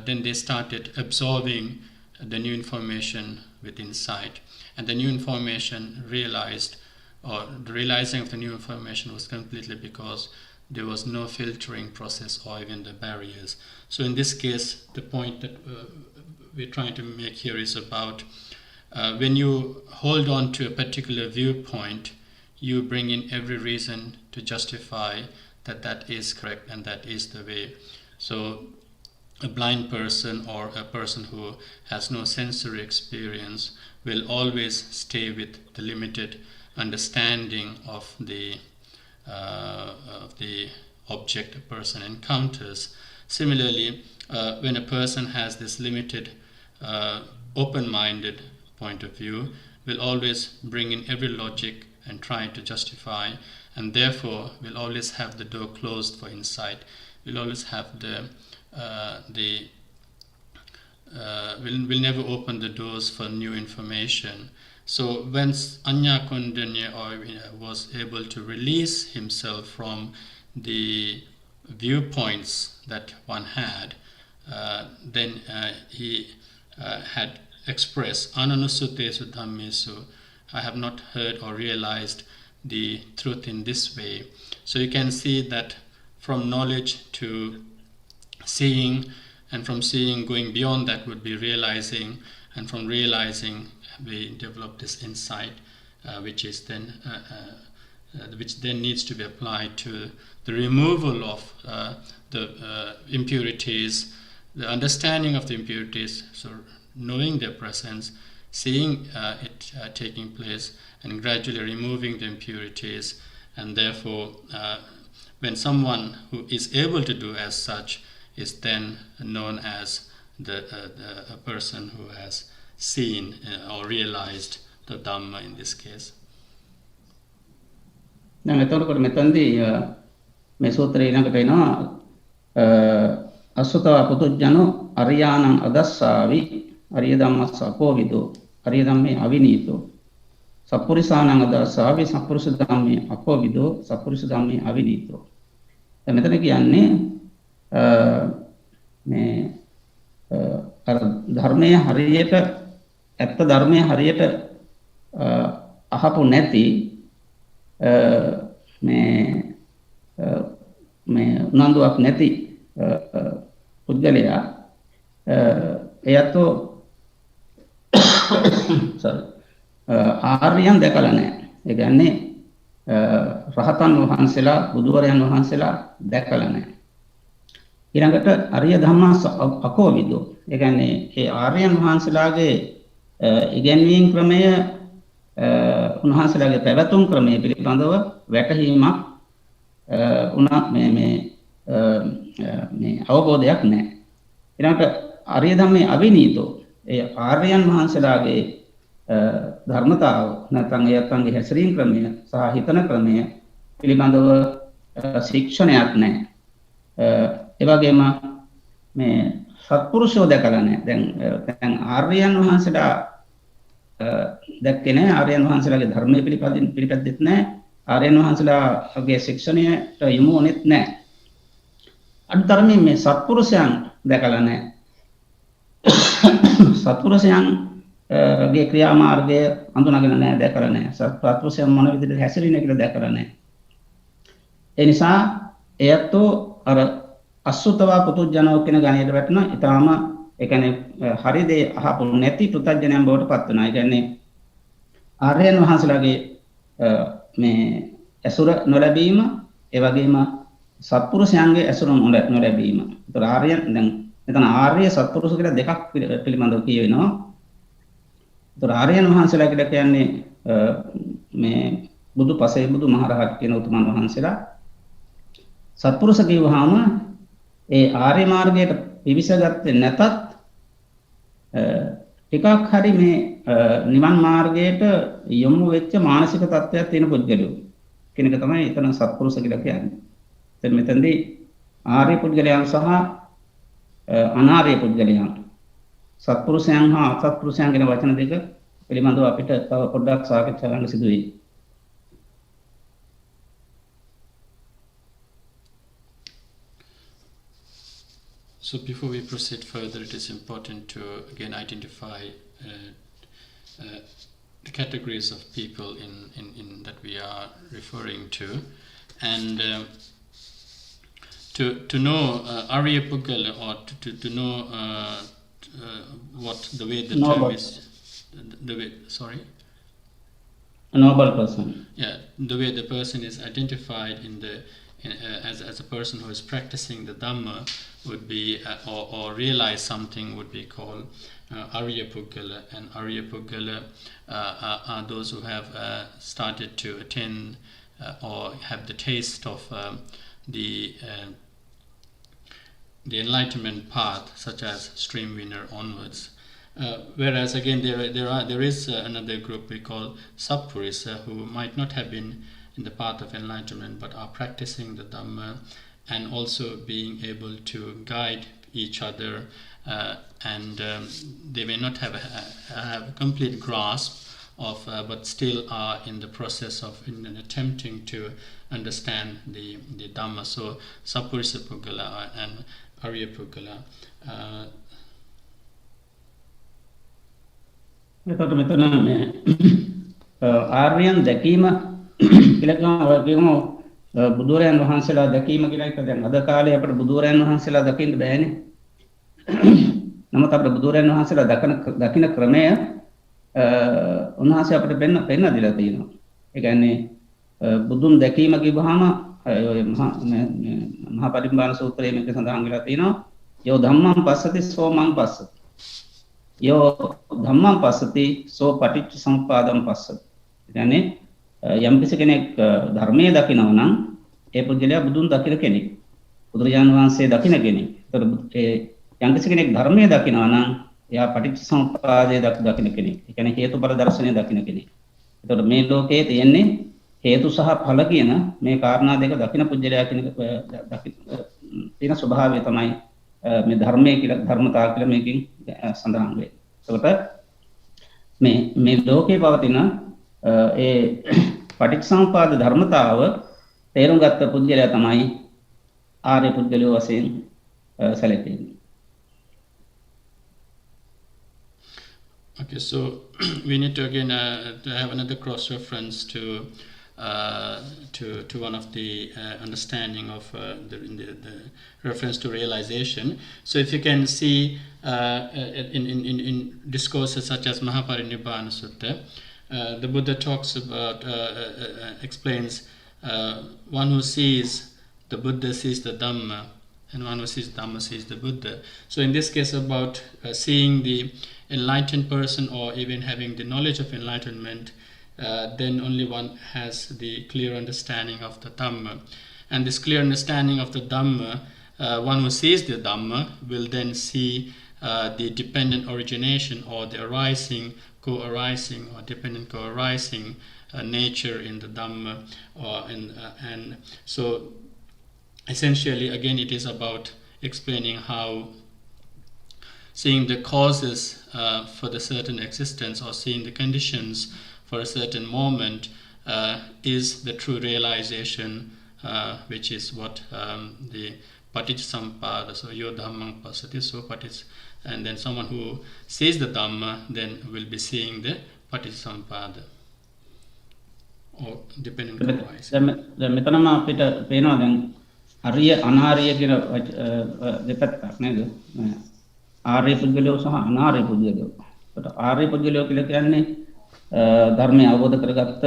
then they started absorbing the new information with insight, and the new information realizing of the new information was completely because there was no filtering process or even the barriers. So in this case, the point that we're trying to make here is about when you hold on to a particular viewpoint, you bring in every reason to justify that that is correct and that is the way. So a blind person or a person who has no sensory experience will always stay with the limited understanding of the object a person encounters. Similarly, when a person has this limited open-minded point of view, will always bring in every logic and try to justify, and therefore will always have the door closed for insight, will always have will never open the doors for new information. So when Anya Kondanya was able to release himself from the viewpoints that one had, then he had expressed Ananusutesu Dhammesu, I have not heard or realized the truth in this way. So you can see that from knowledge to seeing, and from seeing going beyond that would be realizing, and from realizing we develop this insight, which then needs to be applied to the removal of the impurities, the understanding of the impurities, so knowing their presence, seeing it taking place, and gradually removing the impurities. And therefore, when someone who is able to do as such is then known as a person who has seen or realized the Dhamma in this case. Now, මෙතනදී මේ සූත්‍රය ඊළඟට එනවා අසුතව පුතුජනෝ අරියාණං අදස්සාවි අරිය ධම්මස්ස අපෝවිදෝ අරිය ධම්මේ අවිනීතෝ සප්පුරිසාණං අදස්සාවි සප්පුරිස ධම්මේ අපෝවිදෝ සප්පුරිස ධම්මේ අවිනීතෝ. දැන් මෙතන කියන්නේ මේ අර ධර්මයේ හරියට ඇත්ත ධර්මයේ හරියට අහපු නැති මේ උනන්දුවක් නැති පුද්ගලයා එයතෝ ආර්යයන් දැකලා නැහැ. ඒ කියන්නේ රහතන් වහන්සේලා බුදුවරයන් වහන්සේලා දැකලා නැහැ. ඊළඟට අරිය ධම්මස් අකෝවිදෝ. ඒ කියන්නේ ඒ ආර්යයන් වහන්සේලාගේ ඉගැන්වීම් ක්‍රමය උන්වහන්සේලාගේ පැවතුම් ක්‍රමය පිළිබඳව වැටහීමක් උනා මේ අවබෝධයක් නැහැ. ඊළඟට අරිය ධම්මේ අවිනීතෝ. ඒ ආර්යයන් වහන්සේලාගේ ධර්මතාව නැත්නම් එයත්න්ගේ හැසිරීම් ක්‍රමය සහ හිතන ක්‍රමය පිළිබඳව ශික්ෂණයක් නැහැ. ඒ වගේම මේ සත්පුරුෂෝ දැකලා නැහැ. දැන් ආර්යයන් වහන්සේලා දැක්කේ නැහැ. ආර්යයන් වහන්සේලාගේ ධර්මයේ පිළිපැද්දෙත් නැහැ. ආර්යයන් වහන්සේලාගේ ශික්ෂණයට යොමු වුණෙත් නැහැ. අන්තරමේ මේ සත්පුරුෂයන් දැකලා නැහැ. සත්පුරුෂයන්ගේ ක්‍රියාමාර්ගය අඳුනගෙන නැහැ, දැකලා නැහැ. සත්පුරුෂයන් මොන විදිහට හැසිරෙන්නේ කියලා දැකලා නැහැ. ඒ නිසා එයත්ෝ අර අසුතවා පුතුජනෝ කියන ගණයට වැටෙනවා. ඊටාම ඒ කියන්නේ හරි දේ අහපු නැති පුතඥයන් බවට පත් වෙනවා. ඒ කියන්නේ ආර්යයන් වහන්සේලාගේ මේ ඇසුර නොලැබීම, ඒ වගේම සත්පුරුෂයන්ගේ ඇසුර නොලැබීම. ඒතර ආර්යයන් දැන් මෙතන ආර්ය සත්පුරුෂ කියලා දෙකක් පිළිබඳව කියවෙනවා. ඒතර ආර්යයන් වහන්සේලා කියලා කියන්නේ මේ බුදු පසේ බුදු මහරහත් කියන උතුමන් වහන්සේලා. සත්පුරුෂ කියවහම ඒ ආර්ය මාර්ගයට පිවිසගත්තේ නැතත් ටිකක් හරි මේ නිවන් මාර්ගයට යොමු වෙච්ච මානසික තත්ත්වයක් තියෙන පුද්ගලයෝ කෙනෙක් තමයි එතන සත්පුරුෂ කියලා කියන්නේ. දැන් මෙතනදී ආර්ය පුද්ගලයන් සහ අනාර්ය පුද්ගලයන් සත්පුරුෂයන් හා අසත්පුරුෂයන් කියන වචන දෙක පිළිබඳව අපිට තව පොඩ්ඩක් සාකච්ඡා කරන්න සිදු වෙයි. So before we proceed further, it is important to again identify the categories of people in that we are referring to, and to know Arya Puggala, or to know what the way the noble term is, the way, sorry, a noble person. Yeah, the way the person is identified as a person who is practicing the Dhamma would be, or realize something, would be called Arya Puggala. And Arya Puggala are those who have started to attain or have the taste of the enlightenment path, such as stream winner onwards. Whereas again there is another group we call Sappurisa, who might not have been in the path of enlightenment but are practicing the Dhamma and also being able to guide each other, and they may not have a complete grasp of but still are in the process of attempting to understand the Dhamma. So Sappurisa Puggala and Arya Puggala. එතකොට මෙතන මේ ආර්යයන් දැකීම කියලා කියමු බුදුරයන් වහන්සේලා දැකීම කියලා එක දැන් අද කාලේ අපිට බුදුරයන් වහන්සේලා දකින්න බෑනේ. නමුත් අපිට බුදුරයන් වහන්සේලා දකින ක්‍රමය උන්වහන්සේ අපිට පෙන්න දීලා තියෙනවා. ඒ කියන්නේ බුදුන් දැකීම කිව්වහම ඔය මහා පරිනිබ්බාන සූත්‍රයේ මේක සඳහන් වෙලා තියෙනවා. යෝ ධම්මං පස්සති සෝ මං පස්සති. යෝ ධම්මං පස්සති සෝ පටිච්ච සමුප්පාදං පස්සති. කියන්නේ යම් කෙනෙක් ධර්මයේ දකිනවා නම් ඒ පුද්ගලයා බුදුන් දකින කෙනෙක්. බුදුරජාණන් වහන්සේ දකින කෙනෙක්. ඒතර යම් කෙනෙක් ධර්මයේ දකිනවා නම් එයා පටිච්ච සමුප්පාදයේ දකින කෙනෙක්. ඒ කියන්නේ හේතුඵල දර්ශනය දකින කෙනෙක්. ඒතර මේ ලෝකයේ තියෙන්නේ හේතු සහ ඵල කියන මේ කාරණා දෙක දකින පුද්ගලයා කෙනෙක් තියෙන ස්වභාවය තමයි මේ ධර්මයේ කියලා ධර්මතාව කියලා මේකෙන් සඳහන් වෙන්නේ. ඒකට මේ ලෝකේ පවතින ඒ පටිච්චසමුප්පාද ධර්මතාව තේරුම් ගත්ත පුද්ගලයා තමයි ආර්ය පුද්ගලයෝ වශයෙන් සැලකෙන්නේ. Okay, so we need to again to have another cross reference to one of the understanding of the reference to realization. So if you can see in discourses such as Mahaparinibbana Sutta, the Buddha talks about explains one who sees the Buddha sees the Dhamma, and one who sees Dhamma sees the Buddha. So in this case about seeing the enlightened person or even having the knowledge of enlightenment, then only one has the clear understanding of the Dhamma. And this clear understanding of the Dhamma, one who sees the Dhamma will then see the dependent origination or the arising, co-arising or dependent co-arising nature in the Dhamma. And so essentially again it is about explaining how seeing the causes for the certain existence or seeing the conditions for a certain moment is the true realization, which is what the paticcasamuppada, so yo dhammang passati, so and then someone who sees the Dhamma then will be seeing the paticcasamuppada or dependent arising. දැන් මෙතනම අපිට පේනවා දැන් අරිය අනාරිය කියන දෙපැත්තක් නේද? ආර්ය පුද්ගලයෝ සහ අනාර්ය පුද්ගලයෝ. ඒකට ආර්ය පුද්ගලයෝ කියලා කියන්නේ ධර්මය අවබෝධ කරගත්ත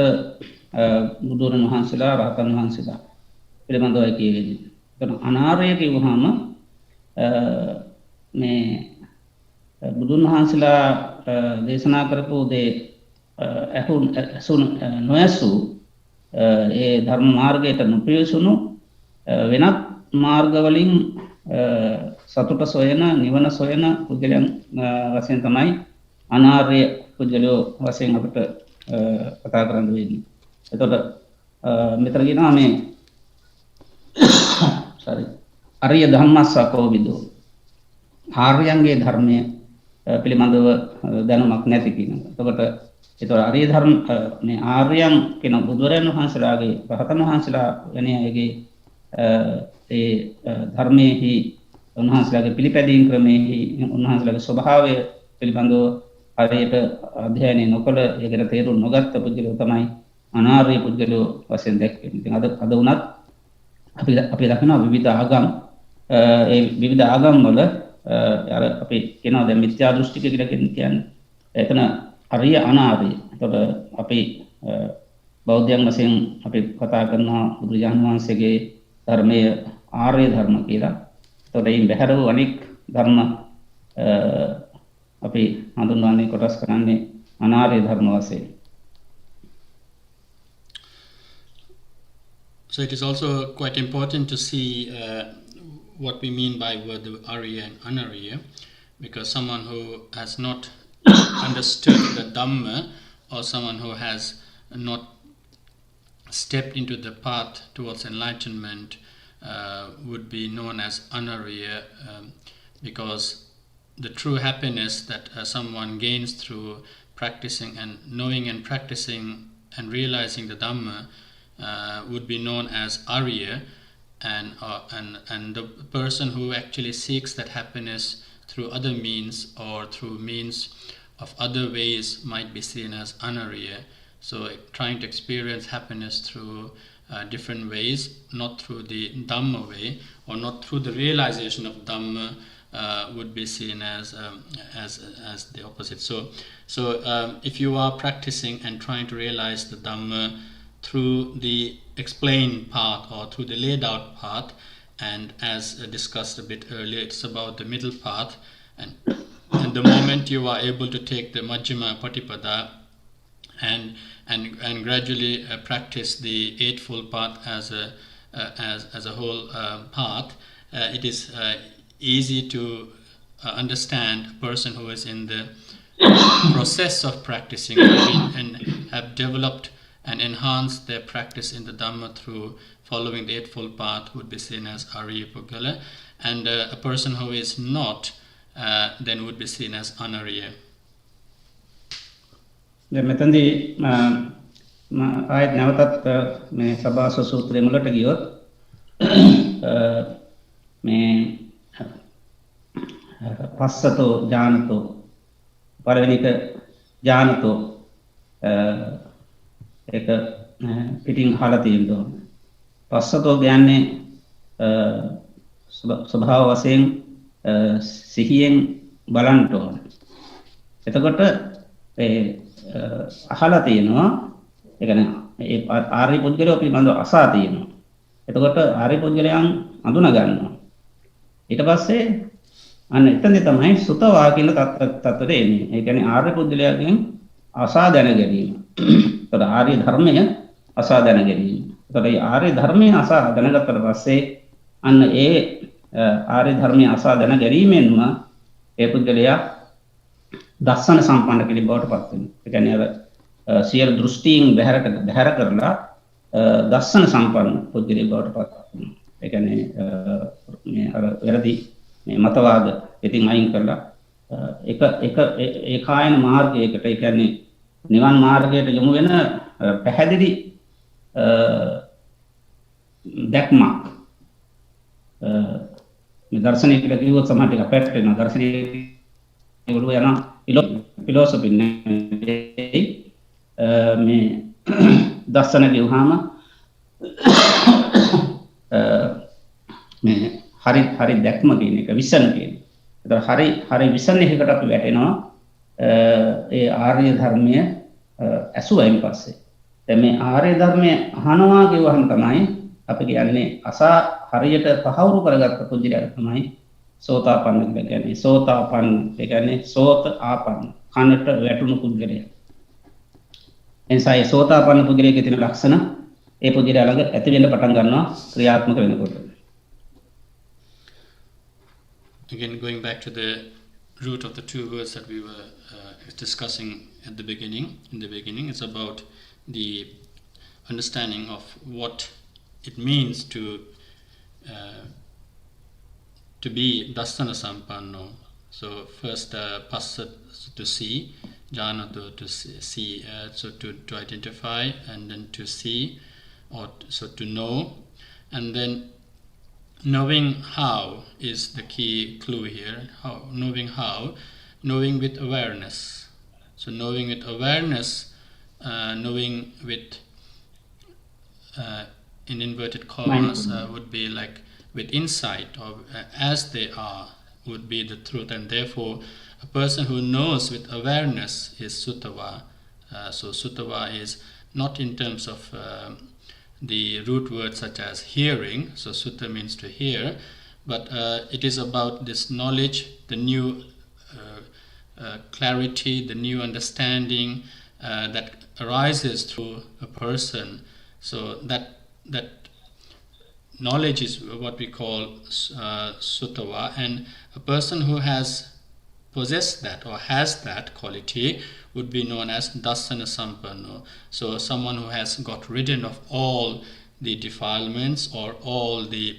බුදුරන් වහන්සේලා රහතන් වහන්සේලා පිළිබඳවයි කියවෙන්නේ. ඒකට අනාර්ය කියවහම මේ බුදුන් වහන්සේලා දේශනා කරපු දේ නොයසු ඒ ධර්ම මාර්ගයට නොපියසුණු වෙනත් මාර්ගවලින් සතුට සොයන නිවන සොයන පුද්ගලයන් වශයෙන් තමයි අනාර්ය පුද්ගලයෝ වශයෙන් අපිට කතා කරන්න වෙන්නේ. එතකොට මෙතන කියනවා මේ අරිය ධම්මස්සකෝ විදෝ ආර්යයන්ගේ ධර්මය පිළිබඳව දැනුමක් නැති කියනවා. එතකොට ඒතර අරිය ධර්ම මේ ආර්යයන් කියන බුදුරජාණන් වහන්සේලාගේ රහතන් වහන්සේලා වෙන අයගේ ඒ ධර්මයේහි උන්වහන්සේලාගේ පිළිපැදීම් ක්‍රමයේහි උන්වහන්සේලාගේ ස්වභාවය පිළිබඳව හරියට අධ්‍යයනය නොකළ ඒකට තේරුම් නොගත්ත පුද්ගලයෝ තමයි අනාර්ය පුද්ගලයෝ වශයෙන් දැක්වෙන්නේ. ඉතින් අද උනත් අපි දකිනවා විවිධ ආගම් ඒ විවිධ ආගම් වල අර අපි කියනවා දැන් මිත්‍යා දෘෂ්ටික කියලා කියන්නේ එතන අරිය අනාර්ය. එතකොට අපි බෞද්ධයන් වශයෙන් අපි කතා කරනවා බුදුරජාණන් වහන්සේගේ ධර්මයේ ආර්ය ධර්ම කියලා. එතකොට මේ බහැර වූ අනෙක් ධර්ම අපි හඳුන්වන්නේ කොටස් කරන්නේ අනාර්ය ධර්ම වශයෙන්. So it is also quite important to see what we mean by word Arya and Anarya, because someone who has not understood the Dhamma or someone who has not stepped into the path towards enlightenment would be known as Anarya, because the true happiness that someone gains through practicing and knowing and practicing and realizing the Dhamma would be known as Arya, and the person who actually seeks that happiness through other means or through means of other ways might be seen as Anarya. So trying to experience happiness through different ways, not through the Dhamma way or not through the realization of Dhamma, would be seen as the opposite. So if you are practicing and trying to realize the Dhamma through the explained path or through the laid out path, and as discussed a bit earlier, it's about the middle path, and the moment you are able to take the Majjhima Patipada and gradually practice the Eightfold Path as a whole path, it is easy to understand a person who is in the process of practicing and have developed and enhance their practice in the Dhamma through following the Eightfold Path would be seen as Arya Puggala, and a person who is not then would be seen as Anarya. මෙතනදී ආයත් නැවතත් මේ සබ්බාසව සූත්‍රයේ මුලට ගියොත් මේ පස්සතෝ ඥානතෝ පළවෙනි එක ඥානතෝ ඒක පිටින් අහලා තියෙනවා. පස්සතෝ කියන්නේ ස්වභාව වශයෙන් සිහියෙන් බලන්න ඕන. එතකොට ඒ අහලා තියෙනවා ඒ කියන්නේ ඒ ආර්ය පුද්ගලයෝ පිළිබඳව අසා තියෙනවා. එතකොට ආර්ය පුද්ගලයන් අඳුන ගන්නවා. ඊට පස්සේ අන්න එතනදී තමයි සුතවා කියන තත්ත්වයට එන්නේ. ඒ කියන්නේ ආර්ය පුද්ගලයාගෙන් අසා දැන ගැනීම. එතකොට ආර්ය ධර්මය අසා දැන ගැනීම. එතකොට මේ ආර්ය ධර්මය අසා දැනගත්තට පස්සේ අන්න ඒ ආර්ය ධර්මය අසා දැන ගැනීමෙන්ම ඒ පුද්ගලයා දස්සන සම්පන්න කෙනෙක් බවට පත් වෙනවා. ඒ කියන්නේ අර සියලු දෘෂ්ටීන් බැහැර කරලා දස්සන සම්පන්න පුද්ගලයෙක් බවට පත් වෙනවා. ඒ කියන්නේ මේ අර වැරදි මේ මතවාද ඉතින් අයින් කරලා එක ඒකායන මාර්ගයකට ඒ කියන්නේ නිවන් මාර්ගයට යොමු වෙන පැහැදිලි දැක්මක් මේ දර්ශනය කියලා කිව්වොත් සමහර ටික අපැට් වෙනවා. දර්ශනයේ ඔළුව යන ෆිලොසොෆි නේ මේ දර්ශන කියවහම මේ හරි දැක්ම කියන එක විසන් කියන ඒතර හරි විසන් එකකට අපි වැටෙනවා ඒ ආර්ය ධර්මය ඇසුවයින් පස්සේ. දැන් මේ ආර්ය ධර්මය අහනවා කියවහම තමයි අපි කියන්නේ හරියට තහවුරු කරගත්ත පුජ්‍යලයට තමයි සෝතාපන්න කියලා කියන්නේ. සෝතාපන්න ඒ කියන්නේ සෝත ආපන්න කනට වැටුණු පුජ්‍යලය. එනිසා ඒ සෝතාපන්න පුජ්‍යලයේ තියෙන ලක්ෂණ ඒ පුජ්‍යලය ළඟ ඇති වෙන්න පටන් ගන්නවා ක්‍රියාත්මක වෙනකොට. Again, going back to the root of the two words that we were discussing at the beginning. In the beginning, it's about the understanding of what it means to be dasana sampanno. So first, passa to see, jhana to see, so to identify, and then to see, or so to know, and then knowing how is the key clue here. Knowing with awareness. So knowing with awareness, knowing with in inverted commas would be like with insight, or as they are would be the truth, and therefore a person who knows with awareness is Suttava. So Suttava is not in terms of the root words such as hearing, so Sutta means to hear, but it is about this knowledge, the new clarity, the new understanding that arises through a person. So that knowledge is what we call Suttava, and a person who has possessed that or has that quality would be known as Dasana Sampanno. So someone who has got rid of all the defilements or all the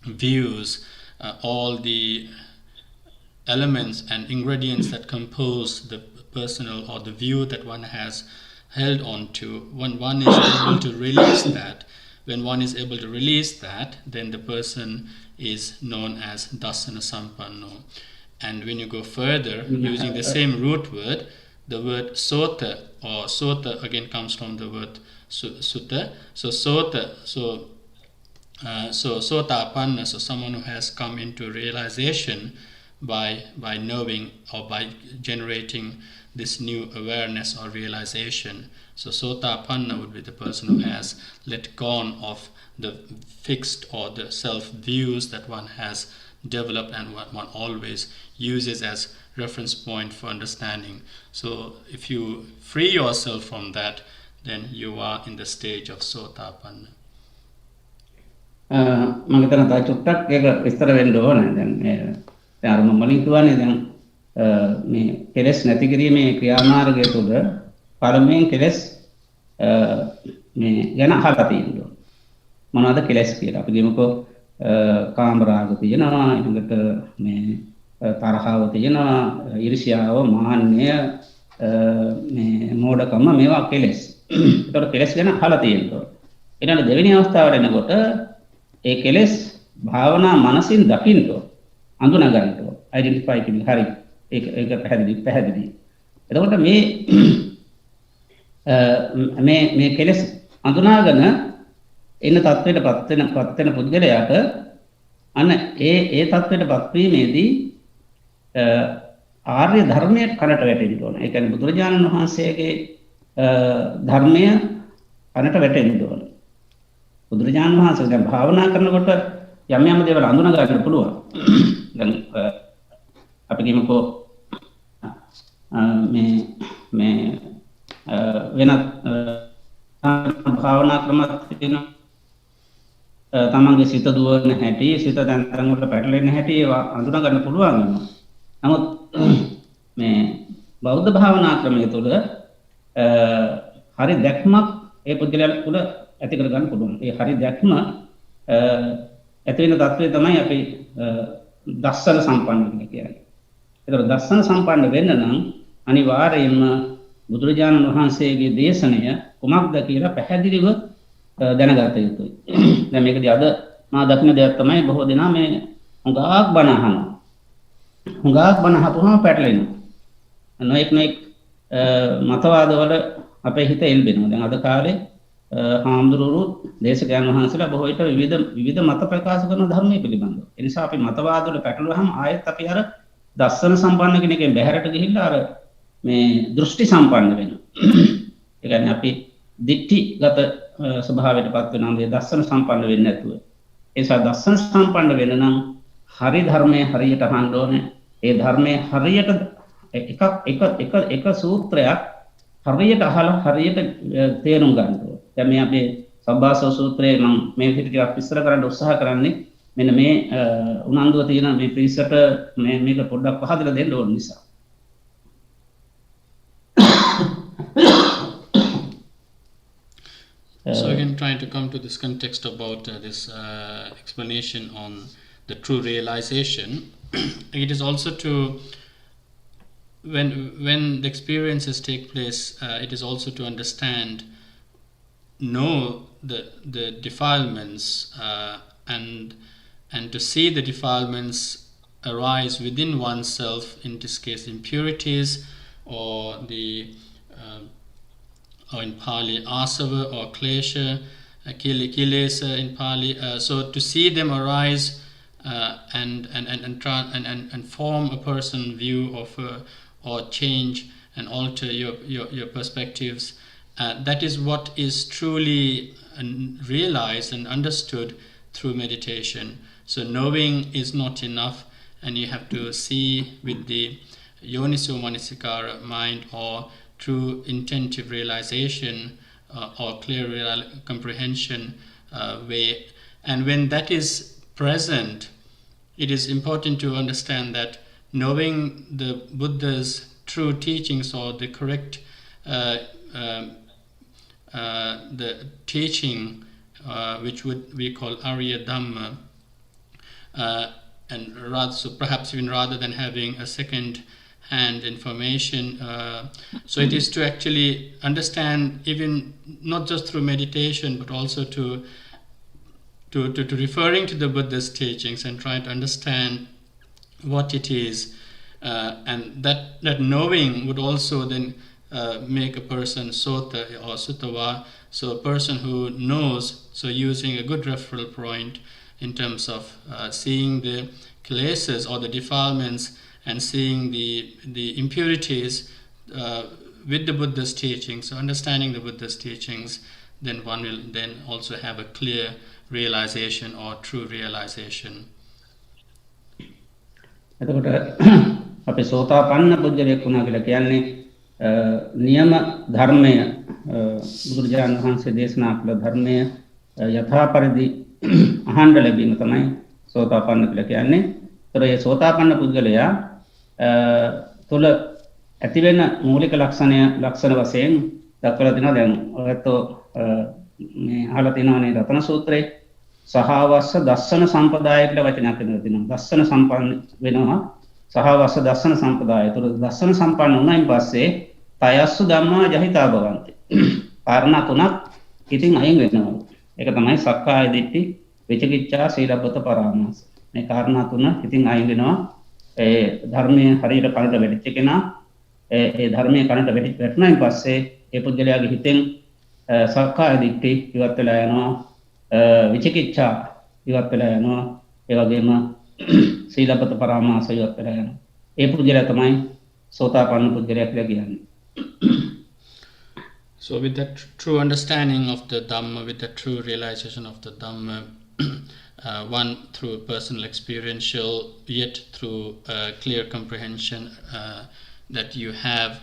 views, all the elements and ingredients that compose the personal or the view that one has held on to. When one is able to release that, then the person is known as Dasana Sampanno. And when you go further, using the same root word, the word sota, or sota again comes from the word sutta. So sota, so sotapanna, so someone who has come into realization by knowing or by generating this new awareness or realization. So sotapanna would be the person who has let go of the fixed or the self views that one has developed and what one always uses as reference point for understanding. So if you free yourself from that, then you are in the stage of sotapanna. මම හිතන තා චුට්ටක් ඒක විස්තර වෙන්න ඕනේ. දැන් අර මම මුලින් කියවනේ දැන් මේ කෙලස් නැති කිරීමේ ක්‍රියාමාර්ගය තුළ පළමුවෙන් කෙලස් මේ ගැන අහලා තියෙනවා. මොනවද කෙලස් කියලා? අපි කියමුකෝ කාමරාග තියෙනවා, ඊළඟට මේ තරහව තියෙනවා, ඊර්ෂ්‍යාව, මාන්නය, මේ මෝඩකම, මේවා කෙලස්. ඒතකොට කෙලස් ගැන අහලා තියෙනවා. ඊළඟ දෙවෙනි අවස්ථාවට එනකොට ඒ කෙලස් භාවනා මනසින් දකින්න අඳුනා ගන්න ඕන. අයිඩෙන්ටිෆයි කිව්ව හරි. ඒක පැහැදිලි. එතකොට මේ කෙලස් අඳුනාගෙන එන්න තත්ත්වයටපත් වෙන පුද්ගලයාට අන්න ඒ තත්ත්වයටපත් වීමේදී ආර්ය ධර්මයේ කනට වැටෙන්න ඕන. ඒ කියන්නේ බුදුරජාණන් වහන්සේගේ ධර්මය කනට වැටෙන්න ඕන. බුදුරජාණන් වහන්සේ දැන් භාවනා කරනකොට යම් යම් දේවල් අඳුනා ගන්න පුළුවන්. දැන් අපි කියමුකෝ මේ වෙනත් භාවනා ක්‍රමයක් තියෙනවා. තමන්ගේ සිත දුවන හැටි, සිත දැන් තරම් වල පැටලෙන හැටි ඒවා අඳුනා ගන්න පුළුවන් වෙනවා. නමුත් මේ බෞද්ධ භාවනා ක්‍රමය තුළ හරි දැක්මක් ඒ පුද්ගලයා තුළ ඇති කර ගන්න පුළුවන්. ඒ හරි දැක්ම ඇති වෙන தත්ත්වය තමයි අපි දස්සන සම්පන්න කියන්නේ. ඒතර දස්සන සම්පන්න වෙන්න නම් අනිවාර්යයෙන්ම බුදුරජාණන් වහන්සේගේ දේශනය කුමක්ද කියලා පැහැදිලිව දැනගත යුතුයි. දැන් මේකදී අද මා දකින්න දෙයක් තමයි බොහෝ දෙනා මේ හුඟක් බණ අහනවා. හුඟක් බණ අහපුවම පැටලෙනවා. නොඑක් මතවාදවල අපේ හිත එල්බෙනවා. දැන් අද කාලේ හාමුදුරුවෝ දේශකයන් වහන්සේලා බොහෝ විට විවිධ මත ප්‍රකාශ කරන ධර්මයේ පිළිබඳව. ඒ නිසා අපි මතවාදවල පැටලුවාම ආයෙත් අපි අර දස්සන සම්පන්න කෙනෙක්ගෙන් බැහැරට ගිහිල්ලා අර මේ දෘෂ්ටි සම්පන්න වෙනවා. ඒ කියන්නේ අපි දිට්ඨිගත ස්වභාවයටපත් වෙනවා මේ දස්සන සම්පන්න වෙන්නේ නැතුව. ඒ නිසා දස්සන සම්පන්න වෙන නම් හරි ධර්මයේ හරියට අහන්න ඕනේ. ඒ ධර්මයේ හරියට එක සූත්‍රයක් හරියට අහලා හරියට තේරුම් ගන්න ඕනේ. දැන් මේ අපේ සබ්බාසව සූත්‍රයේ මම මේ විදිහට ටිකක් විස්තර කරන්න උත්සාහ කරන්නේ මෙන්න මේ උනන්දුව තියෙන මේ පිරිසට මේක පොඩ්ඩක් පහදලා දෙන්න ඕන නිසා. So again, trying to come to this context about this explanation on the true realization, it is also to when the experiences take place, it is also to understand, know the defilements, and to see the defilements arise within oneself, in this case impurities, or the or in Pali asava or klesha, kilesa in Pali. So to see them arise and form a person view of or change and alter your perspectives, that is what is truly realized and understood through meditation. So knowing is not enough, and you have to see with the yoniso manasikara mind, or true intentive realization or clear comprehension way. And when that is present, it is important to understand that knowing the Buddha's true teachings, or the correct the teaching which we call Arya Dhamma, and rather, so perhaps even rather than having a second hand information, so it is to actually understand, even not just through meditation, but also to referring to the Buddha's teachings and trying to understand what it is, and that knowing would also then make a person sota or suttava, so a person who knows, so using a good referral point in terms of seeing the kilesas or the defilements, and seeing the impurities with the Buddha's teachings, so understanding the Buddha's teachings, then one will then also have a clear realization or true realization. එතකොට අපි සෝතාපන්න පුජ්‍යලයක් වුණා කියලා කියන්නේ නියම ධර්මය බුදුරජාණන් වහන්සේ දේශනා කළ ධර්මය යථා පරිදි අහන්න ලැබීම තමයි සෝතාපන්න කියලා කියන්නේ. ඒතර මේ සෝතාපන්න පුද්ගලයා තුල ඇතිවෙන මූලික ලක්ෂණ වශයෙන් දක්වලා තිනවා. දැන් ඔයත් මේ අහලා තිනවනේ රතන සූත්‍රයේ සහවස්ස දස්සන සම්පදාය කියලා වචනයක් තියෙනවා. දස්සන සම්පන්න වෙනවා. සහවස්ස දස්සන සම්පදාය. ඒතර දස්සන සම්පන්න වුණායින් පස්සේ තයස්සු ධම්මා ජහිතා භවಂತಿ. කාරණා තුනක් ඉතින් අයින් වෙනවා. ඒක තමයි සක්කාය දිට්ඨි, විචිකිච්ඡා, සීලබ්බත පරාමාස. මේ කාරණා තුන ඉතින් අයින් වෙනවා. ඒ ධර්මයේ හරියට කනට වැටිච්ච කෙනා ඒ ධර්මයේ කනට වැටුණායින් පස්සේ ඒ පුද්ගලයාගේ හිතෙන් සක්කාය දිට්ඨි ඉවත් වෙලා යනවා, විචිකිච්ඡා ඉවත් වෙලා යනවා, ඒ වගේම සීලබ්බත පරාමාස ඉවත් වෙලා යනවා. ඒ පුද්ගලයා තමයි සෝතාපන්න පුද්ගලයා කියලා කියන්නේ. So with that true understanding of the Dhamma, with the true realization of the Dhamma, one through personal experiential, yet through clear comprehension that you have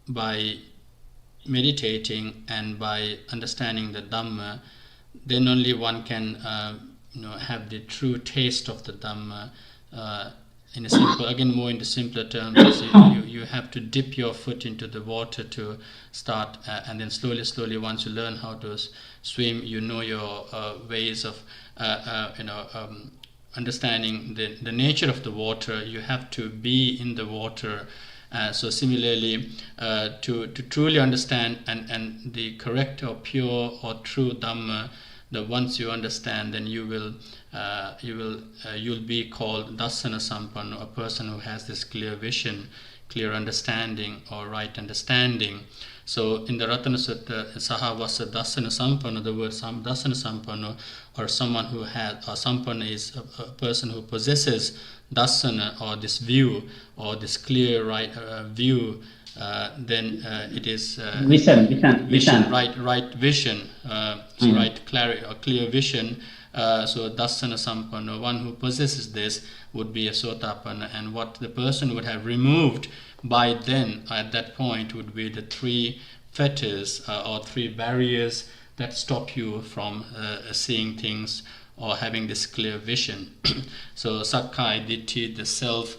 by meditating and by understanding the Dhamma, then only one can have the true taste of the Dhamma. In a simple, again more in the simpler terms, you have to dip your foot into the water to start, and then slowly once you learn how to swim, you know your ways of understanding the nature of the water. You have to be in the water. So similarly, to truly understand and the correct or pure or true Dhamma, that once you understand, then you'll be called Dassana Sampanna, a person who has this clear vision, clear understanding or right understanding. So in the Ratana Sutta, Sahavasa Dasana Sampanna, the word Dasana Sampanna, or someone who has, or Sampanna is a person who possesses Dasana, or this view, or this clear right view, then it is vision. Right vision, right clarity or clear vision. So Dasana Sampanna, one who possesses this, would be a Sotapanna, and what the person would have removed by then at that point would be the 3 fetters or 3 barriers that stop you from seeing things or having this clear vision. So Sakkaya Ditthi, the self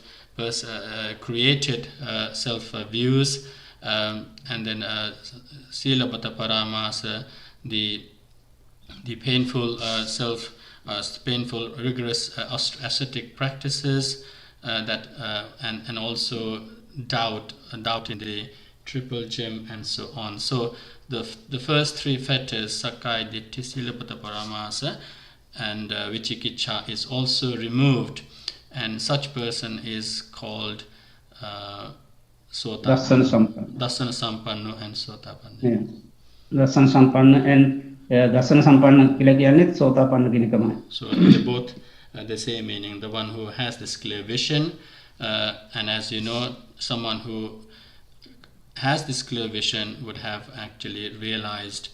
created self views, and then Silabata Paramasa, the painful painful rigorous ascetic practices, that and also doubt in the triple gem and so on. So the first 3 fetters, Sakkaya Ditthi, Silabata Paramasa, and Vichikicha is also removed, and such person is called Dasana Sampanna and Sotapanna. Yeah. Dasana Sampanna and Dasana Sampanna kila kiyanne Sotapanna කියන එකමයි. So they both the same meaning, the one who has this clear vision, and as you know, someone who has this clear vision would have actually realized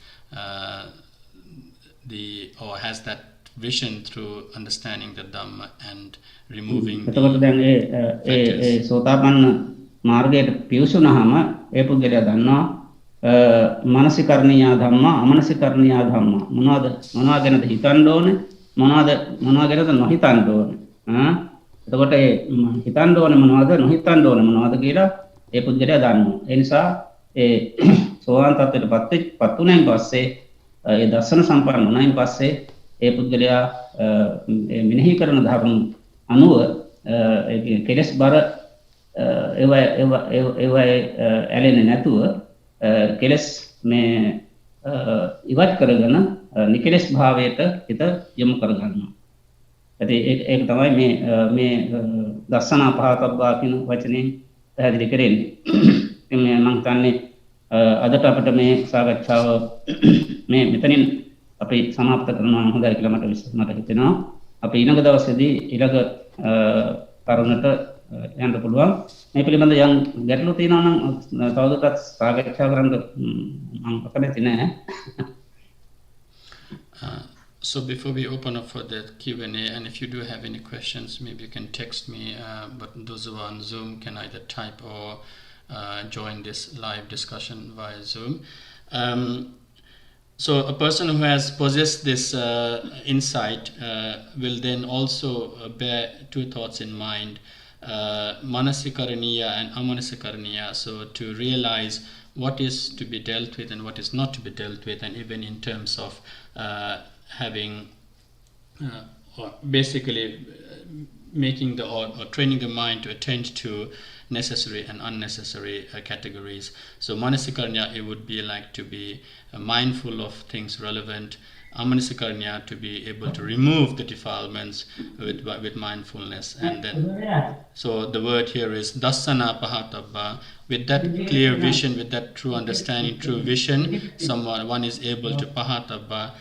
or has that vision through understanding the Dhamma and removing එතකොට දැන් ඒ සෝතාපන්න මාර්ගයට පිවිසුනහම ඒ පුද්ගලයා දන්නවා මානසිකර්ණීය ධම්ම අමනසිකර්ණීය ධම්ම මොනවද ගැනද හිතන්න ඕනේ මොනවා ගැනද නොහිතන්න ඕනේ එතකොට ඒ හිතන්න ඕනේ මොනවද නොහිතන්න ඕනේ මොනවද කියලා ඒ පුද්ගලයා දන්නවා ඒ නිසා ඒ සෝවාන් තත්ත්වයටපත් වුණායින් පස්සේ ඒ දර්ශන සම්පන්න වුණායින් පස්සේ ඒ පුද්ගලයා මෙනෙහි කරන ධර්ම අනුව කෙලස් බර ඒවා ඇලෙන්නේ නැතුව කෙලස් මේ ඉවත් කරගෙන නිකලස් භාවයට හිත යොමු කරගන්නවා. ඒක තමයි මේ දර්ශන පහතබ්බා කියන වචනේ පැහැදිලි කරන්නේ. ඉතින් මම හිතන්නේ අදට අපිට මේ සාකච්ඡාව මේ මෙතනින් අපි සමාප්ත කරනවා නම් හොඳයි කියලා මට හිතෙනවා. අපි ඊළඟ දවසේදී ඊළඟ කරුණට යන්න පුළුවන්. මේ පිළිබඳ යම් ගැටලු තියෙනවා නම් තවදුරටත් සාකච්ඡා කරන්න මම කැමති නැහැ. So before we open up for the Q&A, and if you do have any questions, maybe you can text me, but those who are on Zoom can either type or join this live discussion via Zoom. So a person who has possessed this insight will then also bear 2 thoughts in mind, manasikaraniya and amanasikaraniya, so to realize what is to be dealt with and what is not to be dealt with, and even in terms of having or basically making or training the mind to attend to necessary and unnecessary categories. So manasikaranya, it would be like to be mindful of things relevant. Amanasikaranya, to be able to remove the defilements with mindfulness. And then, so the word here is dasana pahatabba. With that clear vision, with that true understanding, true vision, one is able to pahatabba,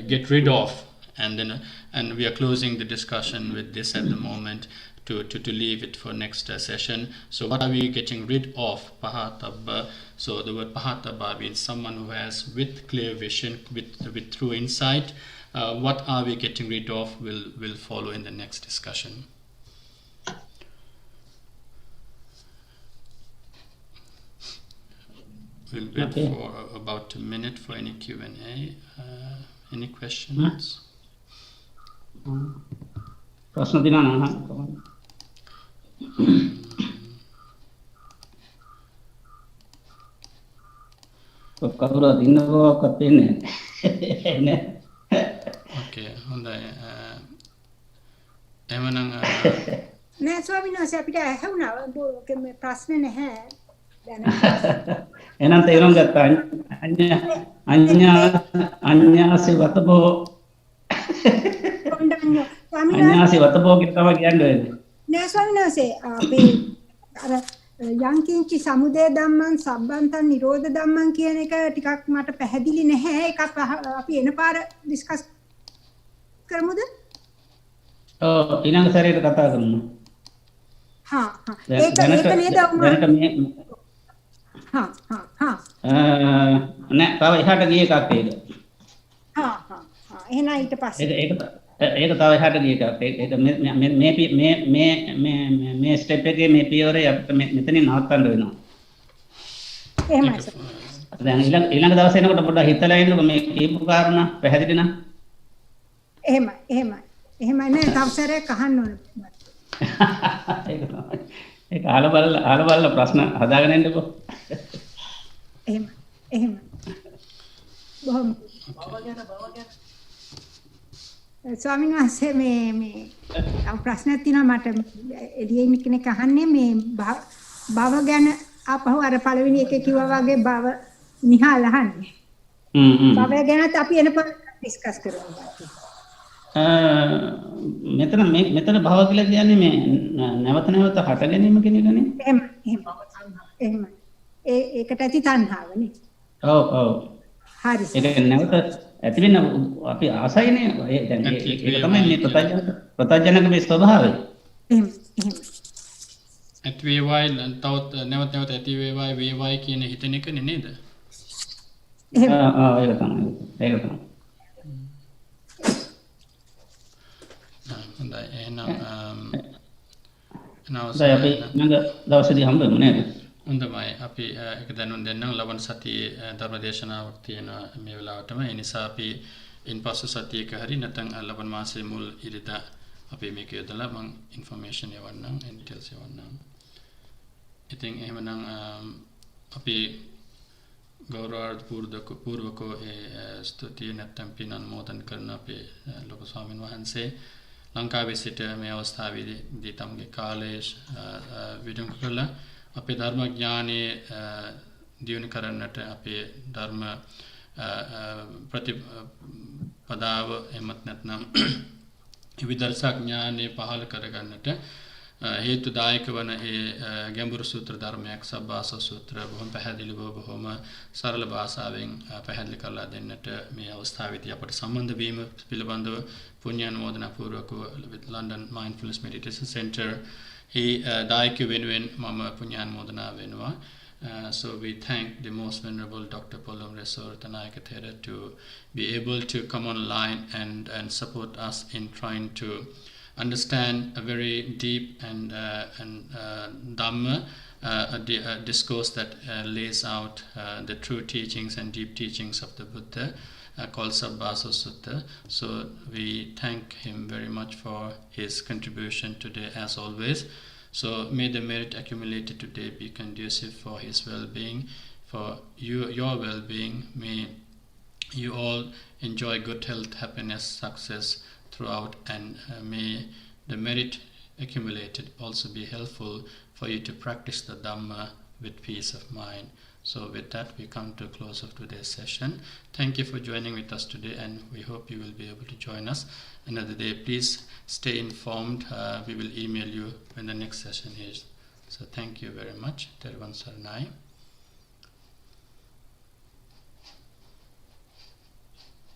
get rid of. And we are closing the discussion with this at the moment to leave it for next session. So what are we getting rid of? Pahatabba. So the word pahatabba means someone who has with clear vision, with true insight. What are we getting rid of will follow in the next discussion. We'll wait for about a minute for any Q&A. Any questions? ප්‍රශ්න දිනා නහ කවුරුත් ඉන්නවක්වත් වෙන්නේ නැහැ. Okay, හොඳයි. එමනම් නෑ ස්වාමීන් වහන්සේ අපිට ඇහුණා මේ ප්‍රශ්නේ නැහැ. එහෙනම් තේරුම් ගත්තා අඤ්ඤාසේ වතබෝ අඤ්ඤාසේ වතබෝ කියලා තමයි කියන්නේ. නෑ ස්වාමීන් වහන්සේ අපි අර යංකින්චි සමුදය ධම්මං සම්බන්තං නිරෝධ ධම්මං කියන එක ටිකක් මට පැහැදිලි නැහැ. ඒකත් අපි එන පාර ඩිස්කස් කරමුද? ඔව් ඊළඟ සැරේට කතා කරමු. හා හා ඒක නේද දැනට මේ හා හා හා නෑ තව එහාට ගිය එකක් ඒක. හා හා හා එහෙනම් ඊට පස්සේ ඒක තව එහාට ගිය එකක්. ඒක මේ ස්ටෙප් එකේ මේ පියවරේ අපිට මෙතනින් නවත්තන්න වෙනවා. එහෙමයි සර්. දැන් ඊළඟ දවසේ එනකොට පොඩ්ඩක් හිතලා ඉන්නකො මේ කියපු කාරණා පැහැදිලි නම්. එහෙමයි නෑ තව සැරයක් අහන්න ඕනේ. ඒක අහලා බලලා ප්‍රශ්න හදාගෙන එන්නකෝ. එහෙම. බොහොම ස්වාමීන් වහන්සේ මේ ප්‍රශ්නයක් තියෙනවා මට එළියේ ඉන්න කෙනෙක් අහන්නේ මේ භව ගැන අපහු අර පළවෙනි එකේ කිව්වා වගේ භව නිහාල අහන්නේ. භවය ගැනත් අපි එනකොට ඩිස්කස් කරමු. මෙතන භව කියලා කියන්නේ මේ නැවත හට ගැනීම කියන එකනේ. එහෙම. ඒකට ඇති තණ්හාවනේ. ඔව්. හරි. ඒක නැවත ඇති වෙන අපි ආසයිනේ. දැන් ඒක තමයි මේ ප්‍රත්‍යජනක මේ ස්වභාවය. එහෙම. ඇති වේවායි තවත් නැවත ඇති වේවායි කියන හිතන එක නේද? ඒක තමයි. හොඳයි එහෙනම් අපි ළඟ දවසේදී හම්බෙමු නේද? හොඳයි අපි ඒක දැනුම් දෙන්නම් ලබන සතියේ ධර්ම දේශනාවක් තියෙනවා මේ වෙලාවටම. ඒ නිසා අපි ඉන්පසු සතියේක හරි නැත්නම් ලබන මාසයේ මුල් ඉරිදා අපි මේක යොදලා මම ඉන්ෆර්මේෂන් යවන්නම් ඩීටේල්ස් යවන්නම්. ඉතින් එහෙමනම් අපි ගෞරවපූර්වකව ස්තුතිය නැත්නම් පින් අනුමෝදන් කරන අපේ ලොකු ස්වාමීන් වහන්සේ ලංකාවේ සිට මේ අවස්ථාවේදී තමගේ කාලය විදුම් කළා අපේ ධර්ම ඥානයේ දියුණු කරන්නට අපේ ධර්ම ප්‍රතිපදාව එමත් නැත්නම් විදර්ශනා ඥානය පහළ කරගන්නට හේතුදායක වන ගැඹුරු සූත්‍ර ධර්මයක් සබ්බාසව සූත්‍ර බොහොම පැහැදිලිව බොහොම සරල භාෂාවෙන් පැහැදිලි කරලා දෙන්නට මේ අවස්ථාවේදී අපට සම්බන්ධ වීම පිළිබඳව පුණ්‍යානුමෝදනා පූර්වකව London Mindfulness Meditation Center දායක වෙනුවෙන් මම පුණ්‍යානුමෝදනා වෙනවා. So we thank the most venerable Dr. Pollamure Sorata Mahathera to be able to come online and support us in trying to understand a very deep and Dhamma, a discourse that lays out the true teachings and deep teachings of the Buddha called Sabbasava Sutta. So we thank him very much for his contribution today as always. So may the merit accumulated today be conducive for his well-being, for your well-being. May you all enjoy good health, happiness, success throughout, and may the merit accumulated also be helpful for you to practice the Dhamma with peace of mind. So with that, we come to a close of today's session. Thank you for joining with us today, and we hope you will be able to join us another day. Please stay informed. We will email you when the next session is. So thank you very much. Tervan Saranai.